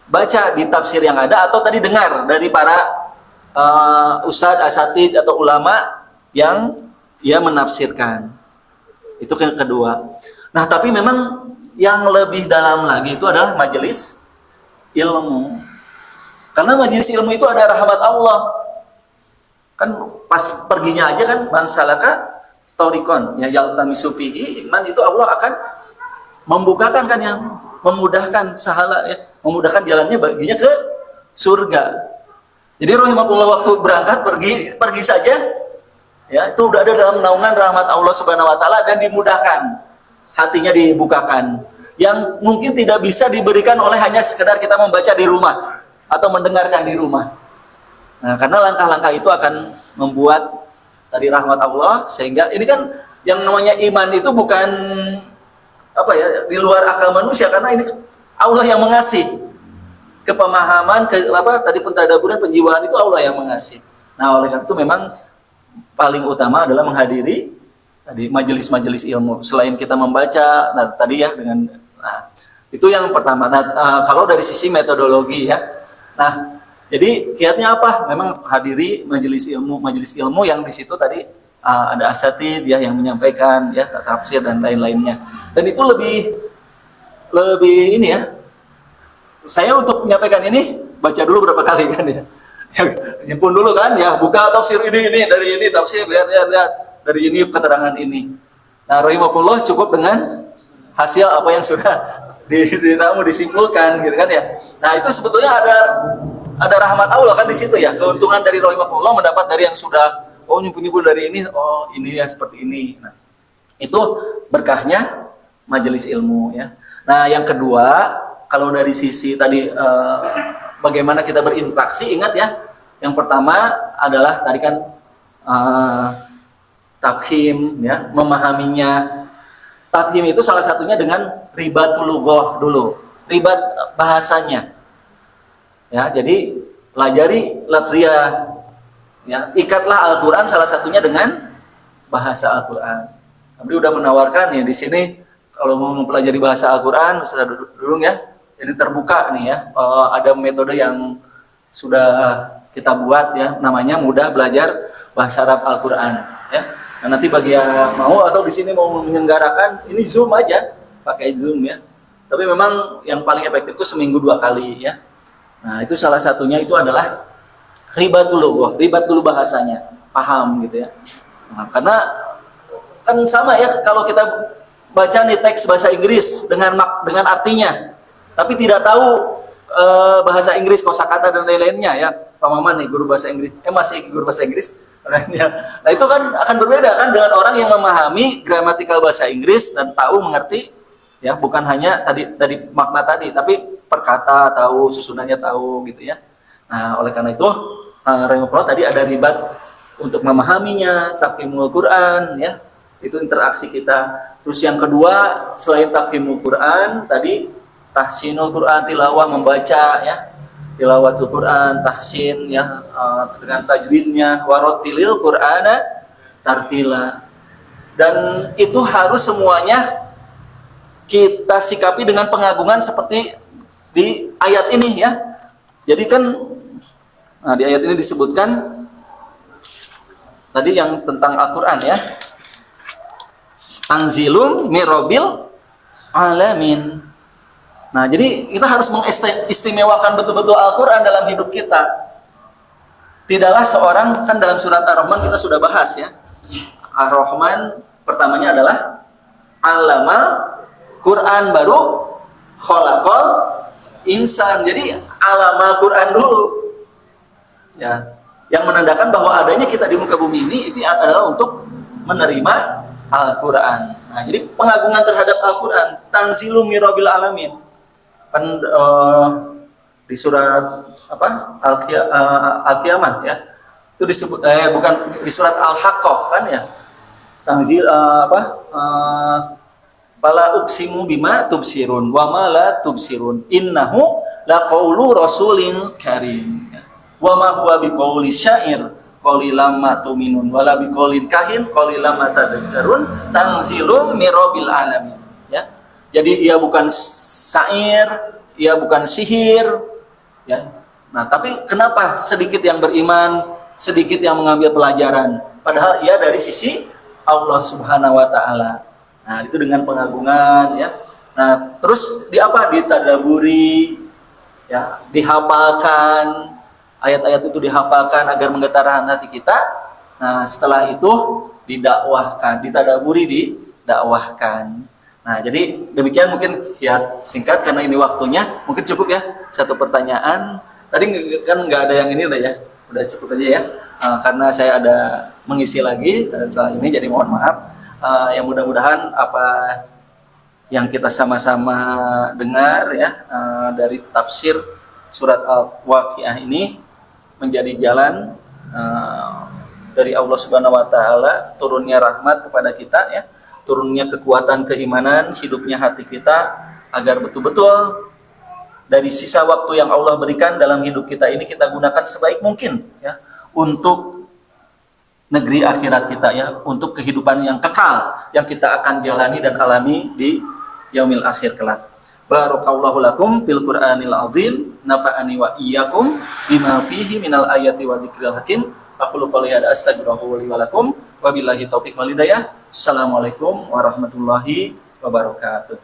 Speaker 2: Baca di tafsir yang ada atau tadi dengar dari para ustadz, asatid atau ulama yang menafsirkan. Itu yang kedua. Nah, tapi memang yang lebih dalam lagi itu adalah majelis ilmu. Karena majelis ilmu itu ada rahmat Allah. Kan pas perginya aja kan man salaka tariqan ya yaltamisu fihi iman, itu Allah akan membukakan kan yang memudahkan sahala ya, memudahkan jalannya baginya ke surga. Jadi rahimahullah waktu berangkat pergi saja ya, itu udah ada dalam naungan rahmat Allah Subhanahu wa taala dan dimudahkan. Hatinya dibukakan, yang mungkin tidak bisa diberikan oleh hanya sekedar kita membaca di rumah atau mendengarkan di rumah. Nah, karena langkah-langkah itu akan membuat tadi rahmat Allah, sehingga ini kan yang namanya iman itu bukan di luar akal manusia, karena ini Allah yang mengasih kepemahaman, tadi pentadaburan, penjiwaan itu Allah yang mengasih. Nah, oleh karena itu memang paling utama adalah menghadiri tadi majelis-majelis ilmu. Selain kita membaca, nah tadi ya dengan, nah itu yang pertama. Nah kalau dari sisi metodologi ya, nah jadi kiatnya apa? Memang hadiri majelis ilmu yang di situ tadi ada asatid ya yang menyampaikan ya tafsir dan lain-lainnya. Dan itu lebih ini ya. Saya untuk menyampaikan ini baca dulu berapa kali kan ya. Nyempun dulu kan ya, buka tafsir ini dari ini tafsir lihat dari ini keterangan ini. Nah, rahimahullah cukup dengan hasil apa yang sudah disimpulkan gitu kan ya. Nah, itu sebetulnya ada rahmat Allah kan di situ ya. Keuntungan dari rahimahullah mendapat dari yang sudah nyumpul dari ini, ini ya seperti ini. Nah, itu berkahnya majelis ilmu ya. Nah, yang kedua, kalau dari sisi tadi bagaimana kita berinteraksi, ingat ya. Yang pertama adalah tadi kan tafhim ya, memahaminya. Tafhim itu salah satunya dengan ribatul lughah dulu, ribat bahasanya. Ya, jadi pelajari lafziyah. Ya, ikatlah Al-Qur'an salah satunya dengan bahasa Al-Qur'an. Tapi udah menawarkan ya di sini kalau mau mempelajari bahasa Al-Qur'an, sudah dulu ya. Ini terbuka nih ya. Ada metode yang sudah kita buat ya, namanya mudah belajar bahasa Arab Al-Qur'an ya. Nah, nanti bagi yang mau atau di sini mau menyelenggarakan, ini Zoom aja, pakai Zoom ya. Tapi memang yang paling efektif itu seminggu 2 kali ya. Nah, itu salah satunya itu adalah ribat dulu bahasanya, paham gitu ya. Nah, karena kan sama ya kalau kita baca nih teks bahasa Inggris dengan artinya, tapi tidak tahu bahasa Inggris, kosakata dan lain-lainnya ya. Pak Maman nih guru bahasa Inggris, masih guru bahasa Inggris. Nah itu kan akan berbeda kan dengan orang yang memahami gramatikal bahasa Inggris dan tahu mengerti ya, bukan hanya tadi makna tadi, tapi perkata tahu, susunannya tahu gitu ya. Nah oleh karena itu rahimahullah tadi ada ribat untuk memahaminya, tafhimul Quran ya. Itu interaksi kita. Terus yang kedua, selain tafhimul Quran, tadi tahsinul Quran, tilawah, membaca ya, tilawatul Quran, tahsin ya, dengan tajwidnya, warotilil Qur'ana tartila. Dan itu harus semuanya kita sikapi dengan pengagungan seperti di ayat ini ya. Jadi kan di ayat ini disebutkan tadi yang tentang Al-Quran ya, tanzilum mirobil alamin. Nah, jadi kita harus mengistimewakan betul-betul Al-Quran dalam hidup kita. Tidaklah seorang, kan dalam surat Ar-Rahman kita sudah bahas ya, Ar-Rahman pertamanya adalah alamal Quran, baru kholaqal insan. Jadi alamal Quran dulu ya, yang menandakan bahwa adanya kita di muka bumi ini adalah untuk menerima Al-Quran. Nah, jadi pengagungan terhadap Al-Quran, tanzilum mirobil alamin, kan di surat apa, Al-Qiyamah ya, itu disebut bukan di surat Al-Haqqah kan ya, tanzil fala uqsimu bima tubsirun wa ma la tubsirun innahu laqaulu rasulin karim wa ma huwa biqauli syair qalilam ma tu'minun wa la biqaulin kahin qalilam ma tadhakkarun tanzilum mirobil alamin ya. Jadi ia bukan syair, ia bukan sihir ya. Nah, tapi kenapa sedikit yang beriman, sedikit yang mengambil pelajaran, padahal ia dari sisi Allah Subhanahu wa taala. Nah, itu dengan pengagungan ya. Nah, terus ditadaburi ya, dihafalkan, ayat-ayat itu dihafalkan agar menggetarkan hati kita. Nah, setelah itu didakwahkan, ditadaburi, didakwahkan. Nah, jadi demikian mungkin ya, singkat karena ini waktunya. Mungkin cukup ya, satu pertanyaan. Tadi kan nggak ada yang ini udah ya, udah cukup aja ya. Karena saya ada mengisi lagi soal ini, jadi mohon maaf. Yang mudah-mudahan apa yang kita sama-sama dengar ya dari tafsir surat Al-Waqiah ini menjadi jalan dari Allah Subhanahu wa taala, turunnya rahmat kepada kita ya, turunnya kekuatan keimanan, hidupnya hati kita agar betul-betul dari sisa waktu yang Allah berikan dalam hidup kita ini kita gunakan sebaik mungkin ya untuk negeri akhirat kita ya, untuk kehidupan yang kekal yang kita akan jalani dan alami di yaumil akhir kelak. Barakallahu lakum fil Qur'anil azim, nafa'ani wa iyyakum bima fihi minal ayati wa dzikril hakim. Aqulu qouli hadza astaghfirullaha li wa lakum wa billahi taufiq wal hidayah. Assalamualaikum warahmatullahi wabarakatuh.